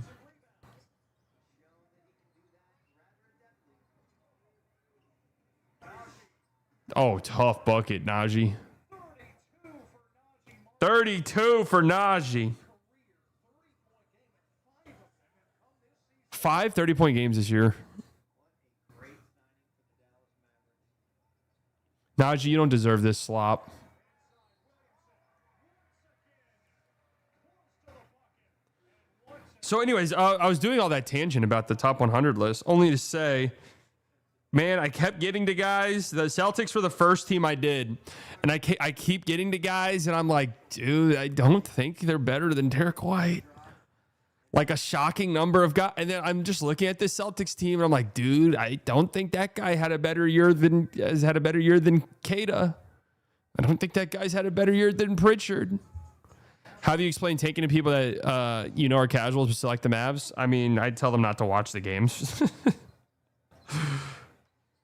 Oh, tough bucket, Najee. 32 for Najee. 5 30-point games this year. Najee, you don't deserve this slop. So anyways, I was doing all that tangent about the top 100 list, only to say, man, I kept getting to guys. The Celtics were the first team I did. And I keep getting to guys, and I'm like, dude, I don't think they're better than Derek White. Like a shocking number of guys. And then I'm just looking at this Celtics team, and I'm like, dude, I don't think that guy had a better year than Kata. I don't think that guy's had a better year than Pritchard. How do you explain taking to people that are casuals but still like the Mavs? I mean, I'd tell them not to watch the games.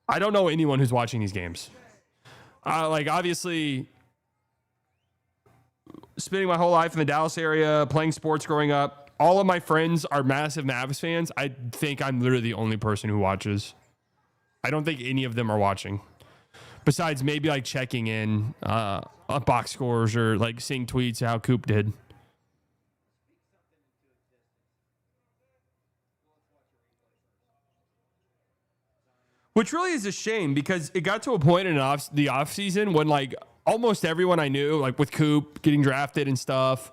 I don't know anyone who's watching these games. Obviously, spending my whole life in the Dallas area, playing sports growing up, all of my friends are massive Mavs fans. I think I'm literally the only person who watches. I don't think any of them are watching. Besides maybe like checking in on box scores or like seeing tweets how Coop did. Which really is a shame because it got to a point in the off season when like almost everyone I knew, like with Coop getting drafted and stuff,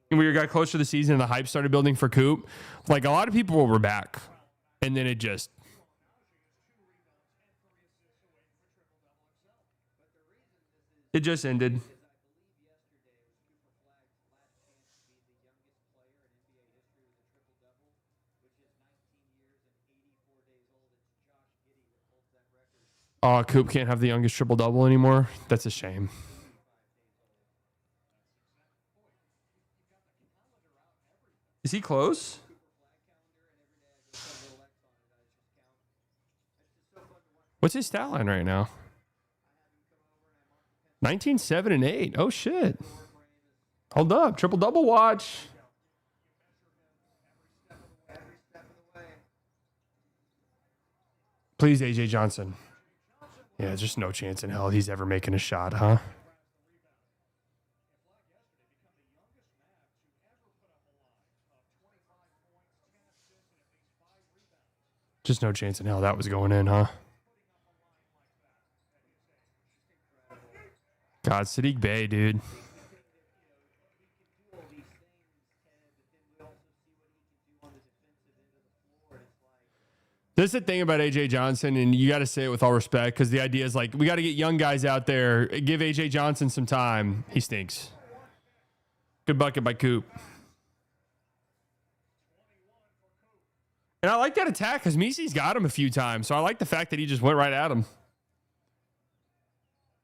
we got closer to the season and the hype started building for Coop, like a lot of people were back. And then it just ended. Oh, Coop can't have the youngest triple-double anymore. That's a shame. Is he close? What's his stat line right now? 19, 7, and 8. Oh, shit. Hold up. Triple-double watch. Please, AJ Johnson. Yeah, there's just no chance in hell he's ever making a shot, huh? Just no chance in hell that was going in, huh? God, Sadiq Bey, dude. This is the thing about AJ Johnson, and you got to say it with all respect, because the idea is like, we got to get young guys out there. Give AJ Johnson some time. He stinks. Good bucket by Coop. And I like that attack because Misi's got him a few times. So I like the fact that he just went right at him.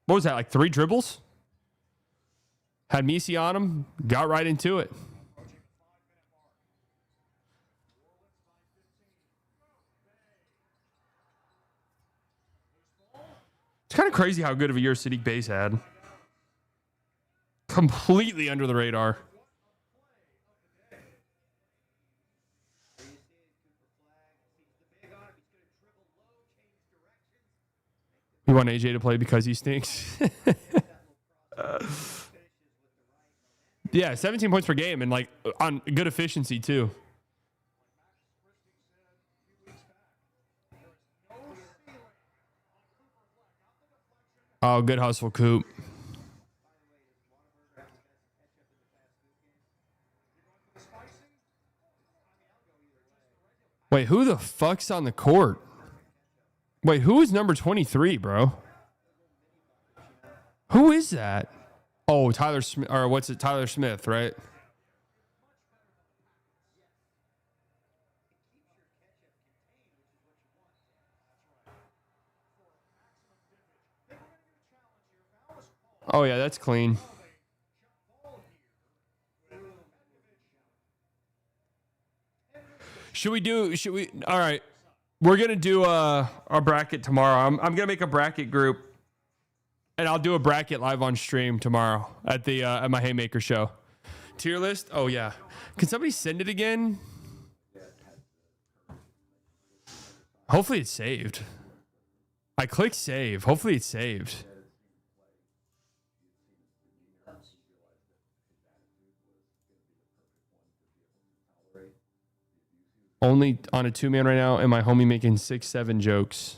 What was that, like 3 dribbles? Had Misi on him, got right into it. It's kind of crazy how good of a year Sadiq Bey's had. Completely under the radar. You want AJ to play because he stinks? Yeah, 17 points per game and like on good efficiency too. Oh, good hustle, Coop. Wait, who the fuck's on the court? Wait, who is number 23, bro? Who is that? Oh, Tyler Smith, or what's it? Tyler Smith, right? Oh, yeah, that's clean. Should we, all right. We're going to do our bracket tomorrow. I'm going to make a bracket group, and I'll do a bracket live on stream tomorrow at the at my Haymaker show. Tier list? Oh, yeah. Can somebody send it again? Hopefully it's saved. I clicked save. Hopefully it's saved. Only on a 2-man right now, and my homie making 6-7 jokes.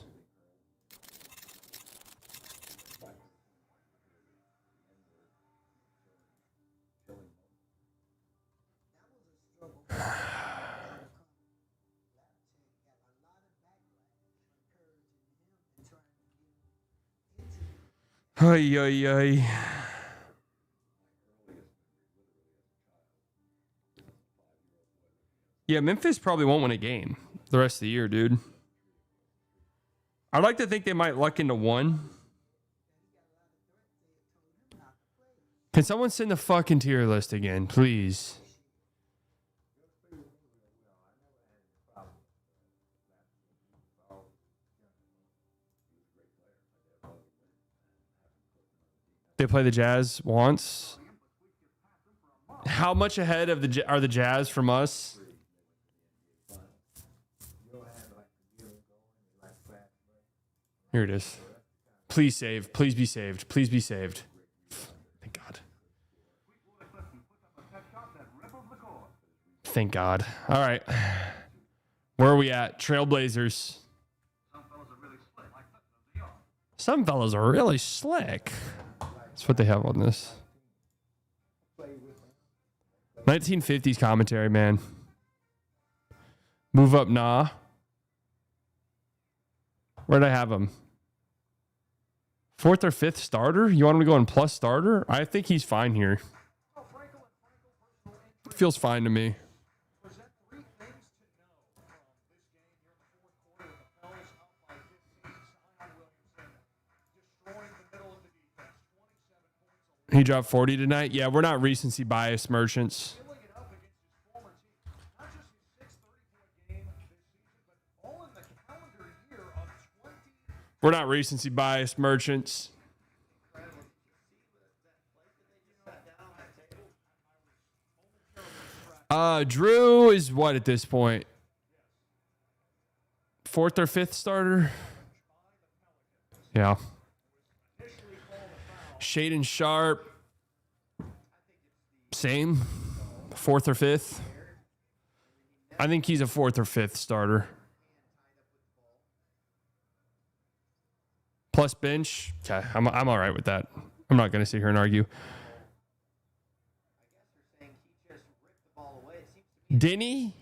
Ay, ay, ay. Yeah, Memphis probably won't win a game the rest of the year, dude. I'd like to think they might luck into one. Can someone send the fucking tier list again, please? They play the Jazz once. How much ahead of are the Jazz from us? Here it is. Please save. Please be saved. Please be saved. Thank God. Thank God. All right. Where are we at? Trailblazers. Some fellas are really slick. That's what they have on this. 1950s commentary, man. Move up, nah. Where'd I have him? 4th or 5th starter? You want him to go in plus starter? I think he's fine here. Feels fine to me. He dropped 40 tonight. Yeah, we're not recency bias merchants. We're not recency bias merchants. Drew is what at this point? 4th or 5th starter? Yeah. Shaden Sharp. Same. 4th or 5th. I think he's a 4th or 5th starter. Plus bench. Okay, I'm all right with that. I'm not going to sit here and argue. Denny?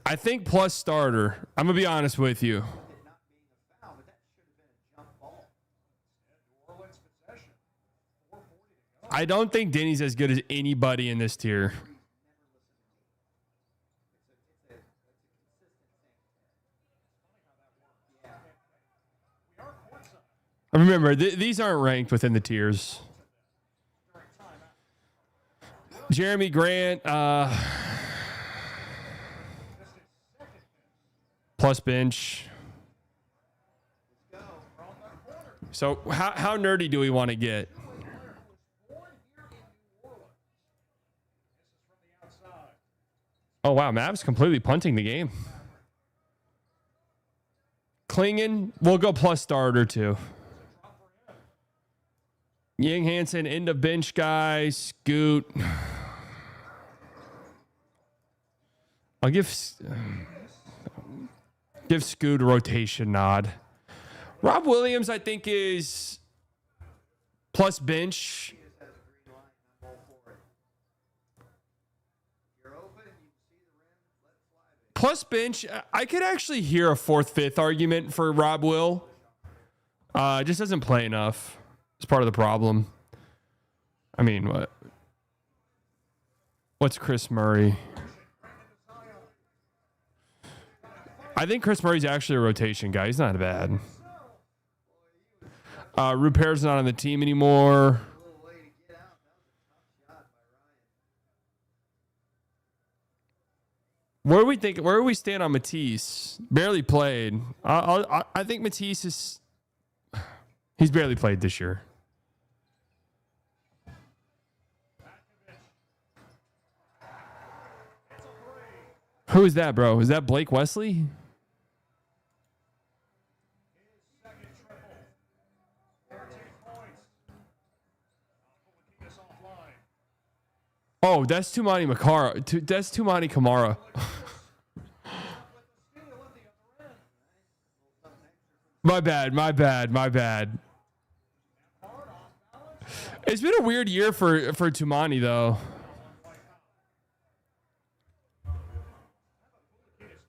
I think plus starter. I'm going to be honest with you. I don't think Denny's as good as anybody in this tier. Remember, these aren't ranked within the tiers. Jeremy Grant, plus bench. So how nerdy do we want to get? Oh, wow. Mavs completely punting the game. Klingon, we'll go plus starter too. Yang Hansen, end of bench guy. Scoot. I'll give Scoot a rotation nod. Rob Williams, I think, is plus bench. Plus bench, I could actually hear a 4th, 5th argument for Rob Will. Just doesn't play enough. It's part of the problem. I mean, what's Chris Murray? I think Chris Murray's actually a rotation guy. He's not bad. Rupert's not on the team anymore. Where do we stand on Matisse? Barely played. I think Matisse is. He's barely played this year. Who is that, bro? Is that Blake Wesley? Oh, that's Tumani Makara. That's Tumani Kamara. My bad. It's been a weird year for Tumani, though.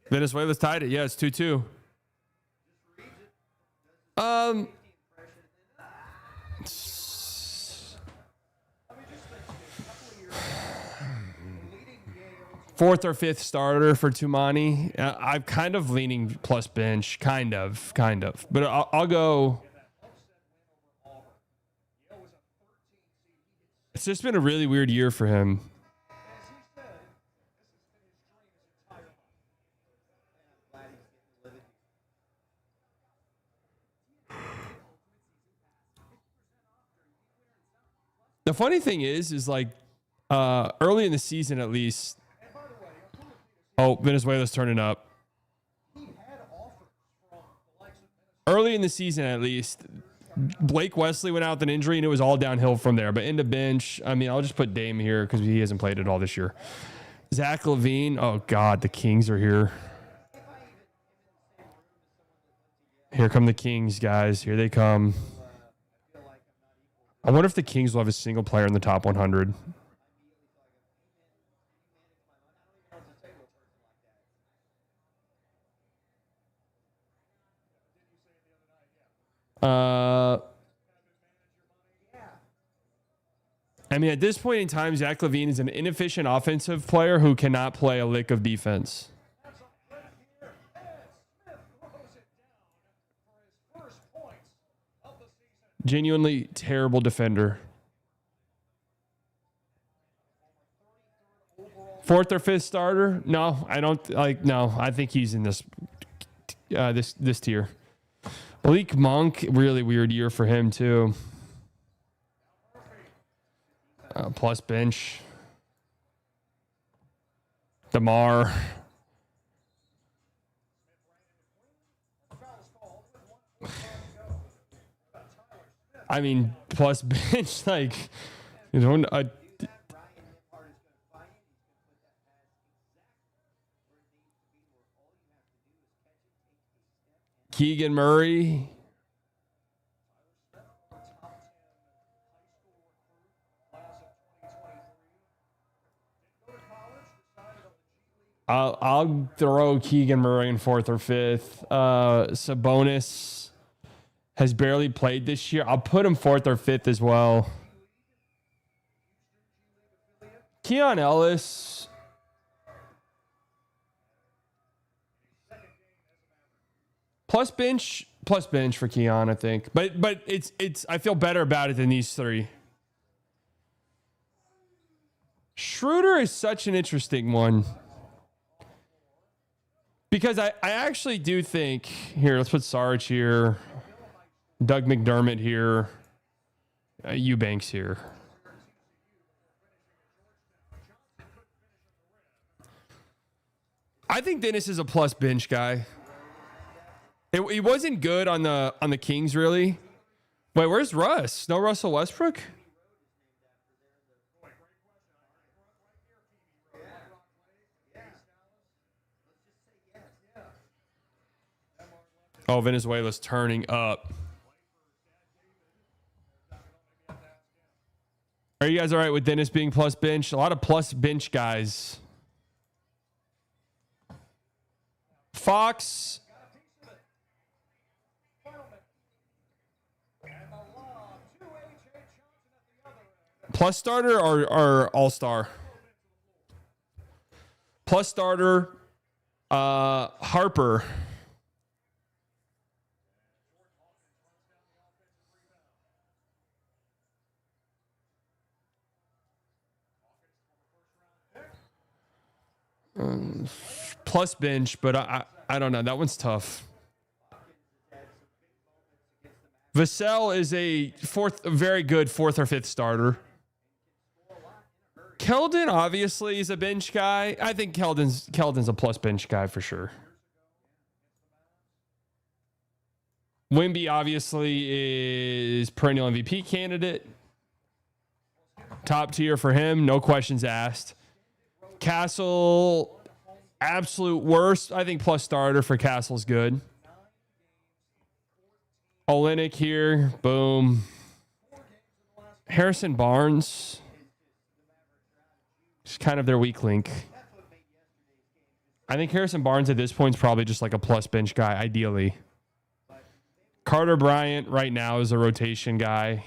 Venezuela's tied it. Yeah, it's 2-2. Fourth or 5th starter for Tumani. I'm kind of leaning plus bench. Kind of. But I'll go. It's just been a really weird year for him. The funny thing is like early in the season at least. Oh, Venezuela's turning up. Early in the season at least, Blake Wesley went out with an injury and it was all downhill from there. But into bench, I mean, I'll just put Dame here because he hasn't played at all this year. Zach LaVine. Oh, God, the Kings are here. Here come the Kings, guys. Here they come. I wonder if the Kings will have a single player in the top 100. I mean, at this point in time, Zach LaVine is an inefficient offensive player who cannot play a lick of defense. Genuinely terrible defender. Fourth or fifth starter? No, I don't like. No, I think he's in this this tier. Malik Monk, really weird year for him too. Plus bench. DeMar. I mean, plus bench, like, you know, Keegan Murray. I'll throw Keegan Murray in fourth or fifth. Sabonis has barely played this year. I'll put him fourth or fifth as well. Keon Ellis. Plus bench for Keon, I think. But it's I feel better about it than these three. Schroeder is such an interesting one. Because I actually do think, here, let's put Sarge here, Doug McDermott here, Eubanks here. I think Dennis is a plus bench guy. He wasn't good on the Kings, really. Wait, where's Russ? No Russell Westbrook? Oh, Venezuela's turning up. Are you guys all right with Dennis being plus bench? A lot of plus bench guys. Fox. Plus starter or all-star? Plus starter, Harper. Plus bench, but I don't know. That one's tough. Vassell is a very good fourth or fifth starter. Keldon obviously is a bench guy. I think Keldon's a plus bench guy for sure. Wemby obviously is perennial MVP candidate. Top tier for him, no questions asked. Castle, absolute worst. I think plus starter for Castle's good. Olynyk here, boom. Harrison Barnes, just kind of their weak link. I think Harrison Barnes at this point is probably just like a plus bench guy, ideally. Carter Bryant right now is a rotation guy.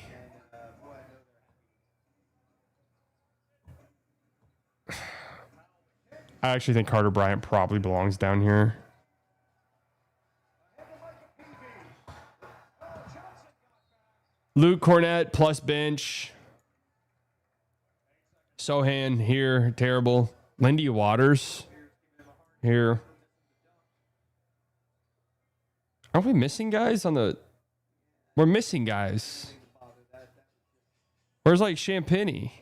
I actually think Carter Bryant probably belongs down here. Luke Cornett plus bench. Sohan here, terrible. Lindy Waters here. Are we missing guys on the... We're missing guys. Where's like Champagny?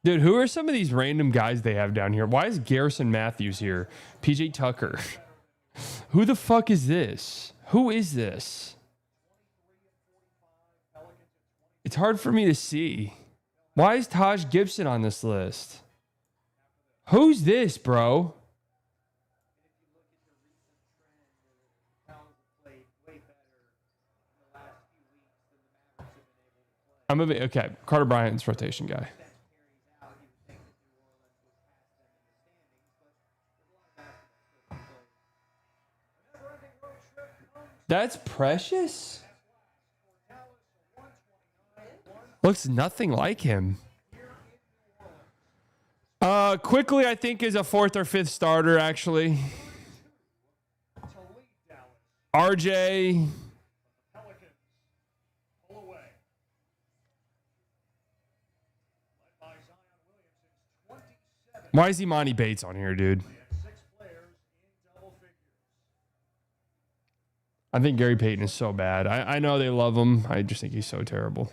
Dude, who are some of these random guys they have down here? Why is Garrison Matthews here? PJ Tucker. Who the fuck is this? Who is this? It's hard for me to see. Why is Taj Gibson on this list? Who's this, bro? I'm moving. Okay, Carter Bryant's rotation guy. That's Precious? Looks nothing like him. Quickly, I think, is a 4th or 5th starter, actually. RJ. Why is Imani Bates on here, dude? I think Gary Payton is so bad. I know they love him. I just think he's so terrible.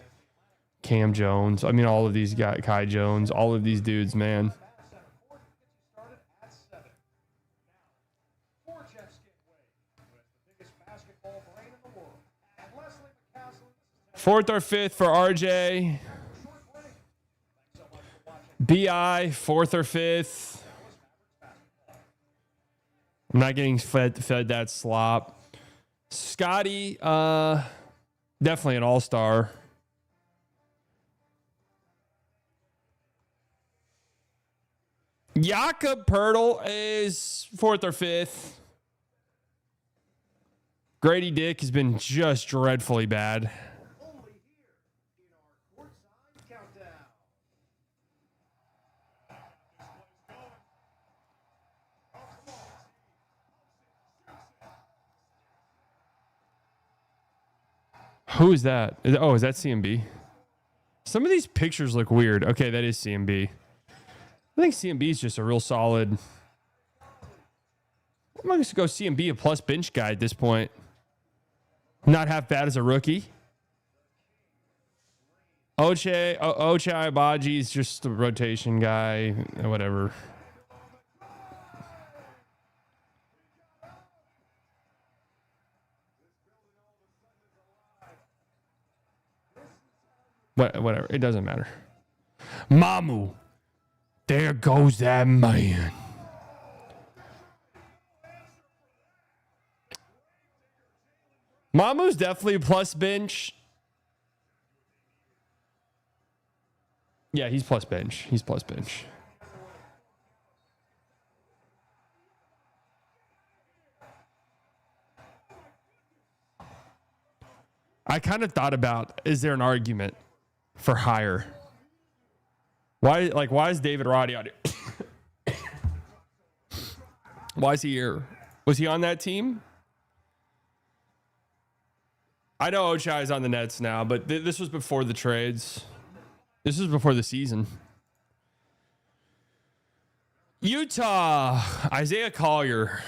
Cam Jones. I mean, all of these guys. Kai Jones. All of these dudes, man. Fourth or 5th for RJ. BI, 4th or 5th. I'm not getting fed that slop. Scotty, definitely an all-star. Jakob Poeltl is 4th or 5th. Grady Dick has been just dreadfully bad. Who is that? Oh, is that CMB? Some of these pictures look weird. Okay, that is CMB. I think CMB is just a real solid. I'm going to go CMB a plus bench guy at this point. Not half bad as a rookie. Ochai Agbaji is just a rotation guy. Whatever. Whatever. It doesn't matter. Mamu. There goes that man. Mamu's definitely plus bench. Yeah, he's plus bench. He's plus bench. I kind of thought about, is there an argument for higher? Why is David Roddy on here? Why is he here? Was he on that team? I know Ochai is on the Nets now, but this was before the trades. This was before the season. Utah, Isaiah Collier.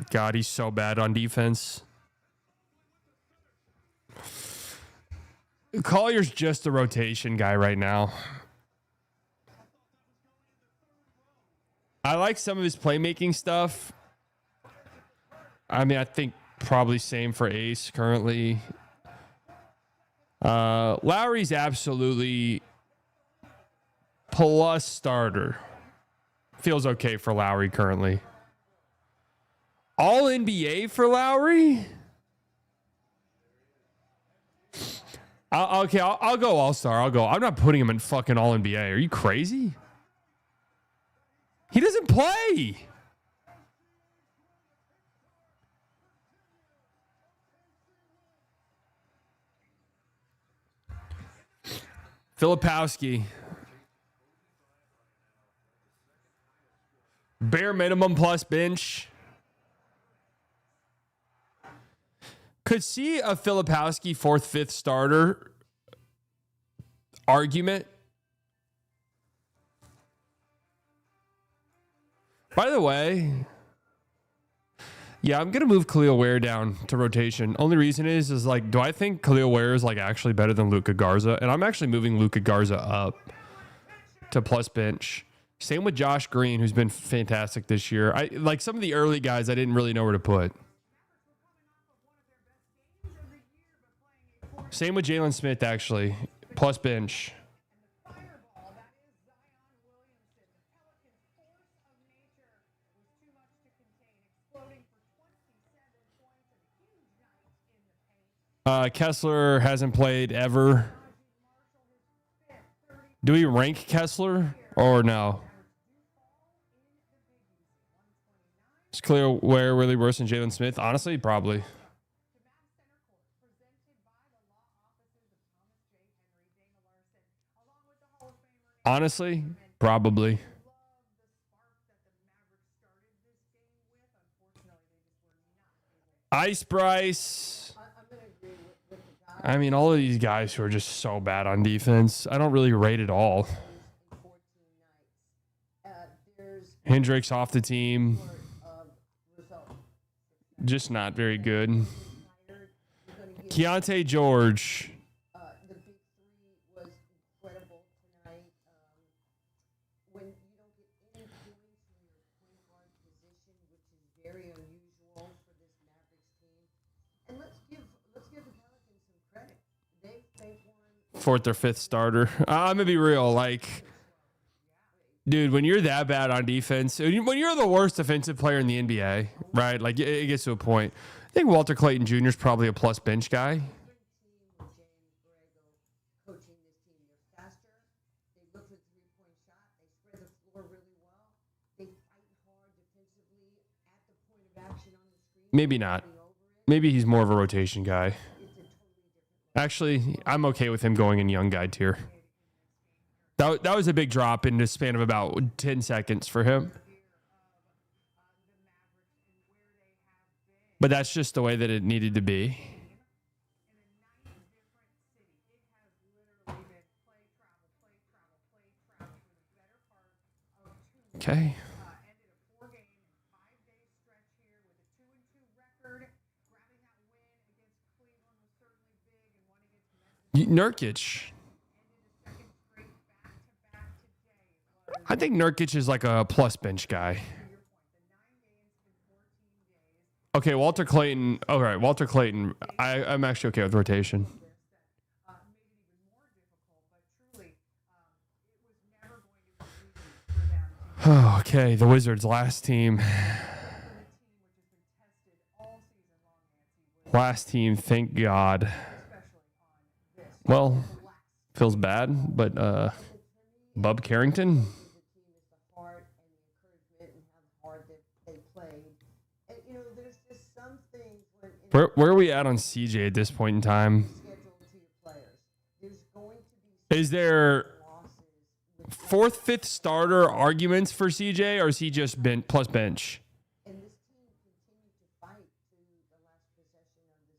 God, he's so bad on defense. Collier's just a rotation guy right now. I like some of his playmaking stuff. I mean, I think probably same for Ace currently. Lowry's absolutely plus starter. Feels okay for Lowry currently. All NBA for Lowry? I'll go all-star. I'm not putting him in fucking all NBA. Are you crazy? He doesn't play. Filipowski. Bare minimum plus bench. Could see a Filipowski 4th, 5th starter argument. By the way, yeah, I'm going to move Khalil Ware down to rotation. Only reason is like, do I think Khalil Ware is like actually better than Luka Garza? And I'm actually moving Luka Garza up to plus bench. Same with Josh Green, who's been fantastic this year. I like some of the early guys I didn't really know where to put. Same with Jalen Smith, actually. Plus bench. Kessler hasn't played ever. Do we rank Kessler or no? It's clear where really worse than Jalen Smith. Honestly, probably. Honestly, probably. Ice Bryce. I mean, all of these guys who are just so bad on defense, I don't really rate at all. Hendricks off the team. Just not very good. Keontae George. Fourth or fifth starter. I'm gonna be real. Like, dude, when you're that bad on defense, when you're the worst defensive player in the NBA, right? Like, it gets to a point. I think Walter Clayton Jr. is probably a plus bench guy. Maybe not. Maybe he's more of a rotation guy. Actually, I'm okay with him going in young guy tier. That was a big drop in the span of about 10 seconds for him. But that's just the way that it needed to be. Okay. Nurkic. I think Nurkic is like a plus bench guy. Okay, Walter Clayton. All right, Walter Clayton. I'm actually okay with rotation. Okay, the Wizards' last team. Last team, thank God. Well, feels bad, but Bub Carrington. Where are we at on CJ at this point in time? Is there fourth, fifth starter arguments for CJ, or is he just plus bench? I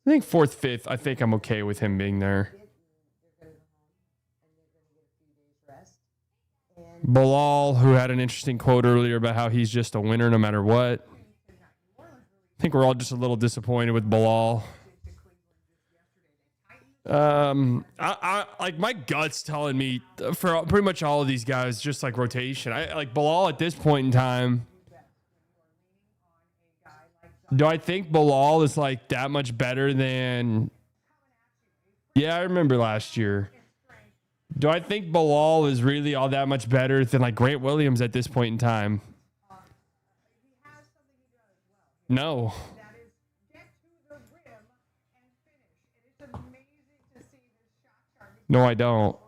think fourth, fifth. I think I'm okay with him being there. Bilal, who had an interesting quote earlier about how he's just a winner no matter what. I think we're all just a little disappointed with Bilal. I like my gut's telling me for pretty much all of these guys, just like rotation. I like Bilal at this point in time. Do I think Bilal is like that much better than? Yeah, I remember last year. Do I think Bilal is really all that much better than like Grant Williams at this point in time? No. No, I don't.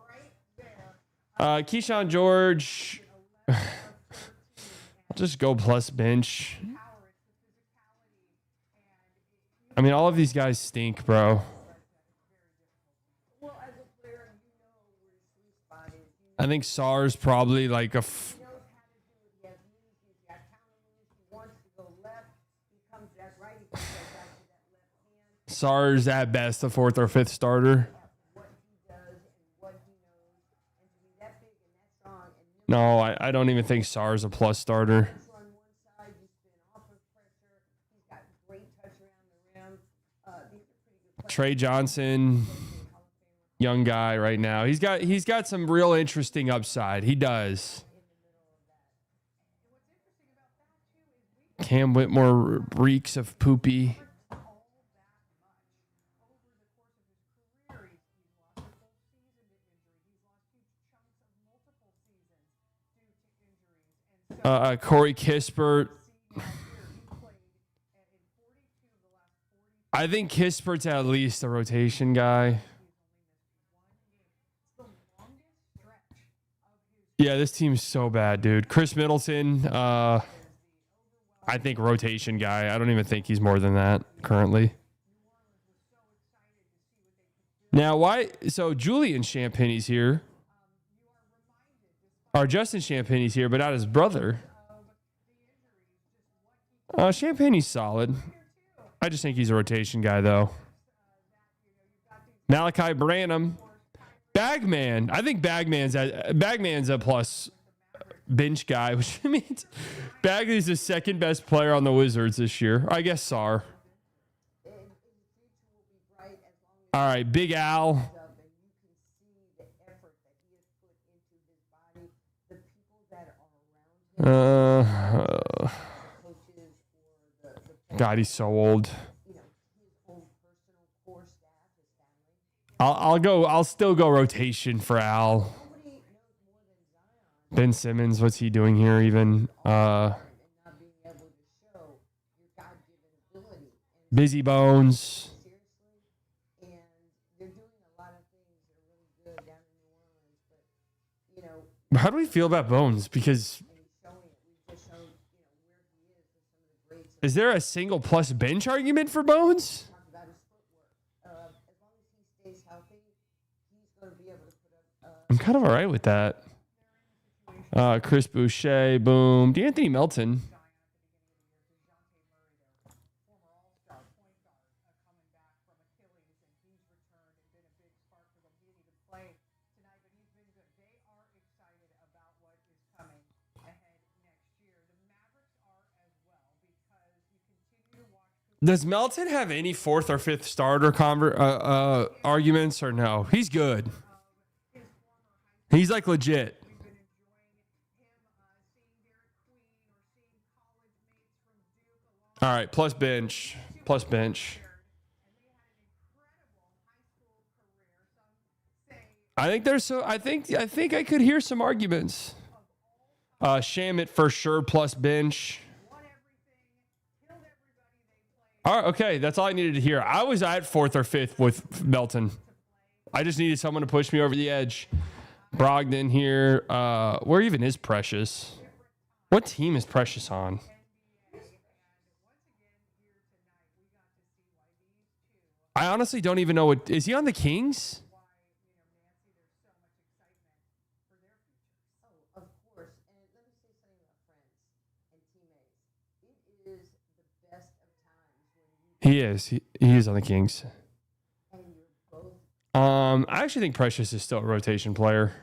Keyshawn George. I'll just go plus bench. I mean, all of these guys stink, bro. I think Sarr's probably like a... Sarr's at best a fourth or fifth starter. No, I don't even think Sarr's a plus starter. Trey Johnson, young guy right now. He's got some real interesting upside. He does. Cam Whitmore reeks of poopy. Corey Kispert. I think Kispert's at least a rotation guy. Yeah, this team's so bad, dude. Chris Middleton, I think rotation guy. I don't even think he's more than that currently. Now, why? So Julian Champagne's here. Or Justin Champagne's here, but not his brother. Champagne's solid. I just think he's a rotation guy, though. Malachi Branham. Bagman. I think Bagman's a plus bench guy, which means Bagley's the second best player on the Wizards this year. I guess Sar. All right, Big Al. God, he's so old. I'll still go rotation for Al. Ben Simmons, what's he doing here even? Busy Bones. How do we feel about Bones? Because is there a single plus bench argument for Bones? I'm kind of all right with that. Chris Boucher, boom. D'Anthony Melton. Does Melton have any fourth or fifth starter arguments or no? He's good. He's like legit. All right, plus bench. Plus bench. I think there's so I think I could hear some arguments. Shamit for sure plus bench. All right, okay, that's all I needed to hear. I was at fourth or fifth with Melton. I just needed someone to push me over the edge. Brogdon here. Where even is Precious? What team is Precious on? I honestly don't even know what. Is he on the Kings? He is. He is on the Kings. I actually think Precious is still a rotation player.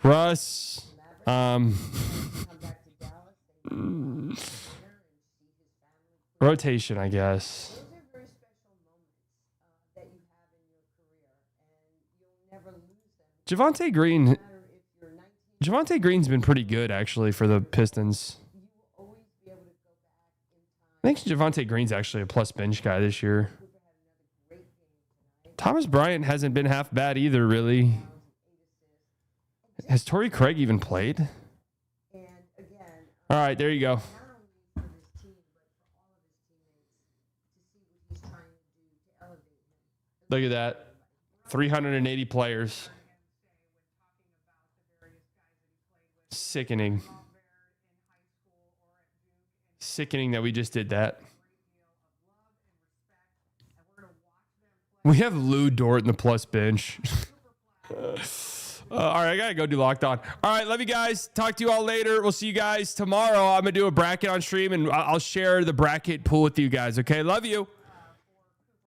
Russ. Rotation, I guess. Javonte Green's been pretty good, actually, for the Pistons. I think Javonte Green's actually a plus bench guy this year. Thomas Bryant hasn't been half bad either, really. Has Torrey Craig even played? All right, there you go. Look at that. 380 players. Sickening. Sickening that we just did that. We have Lou Dort in the plus bench. All right, I got to go do Locked On. All right, love you guys. Talk to you all later. We'll see you guys tomorrow. I'm going to do a bracket on stream, and I'll share the bracket pool with you guys, okay? Love you.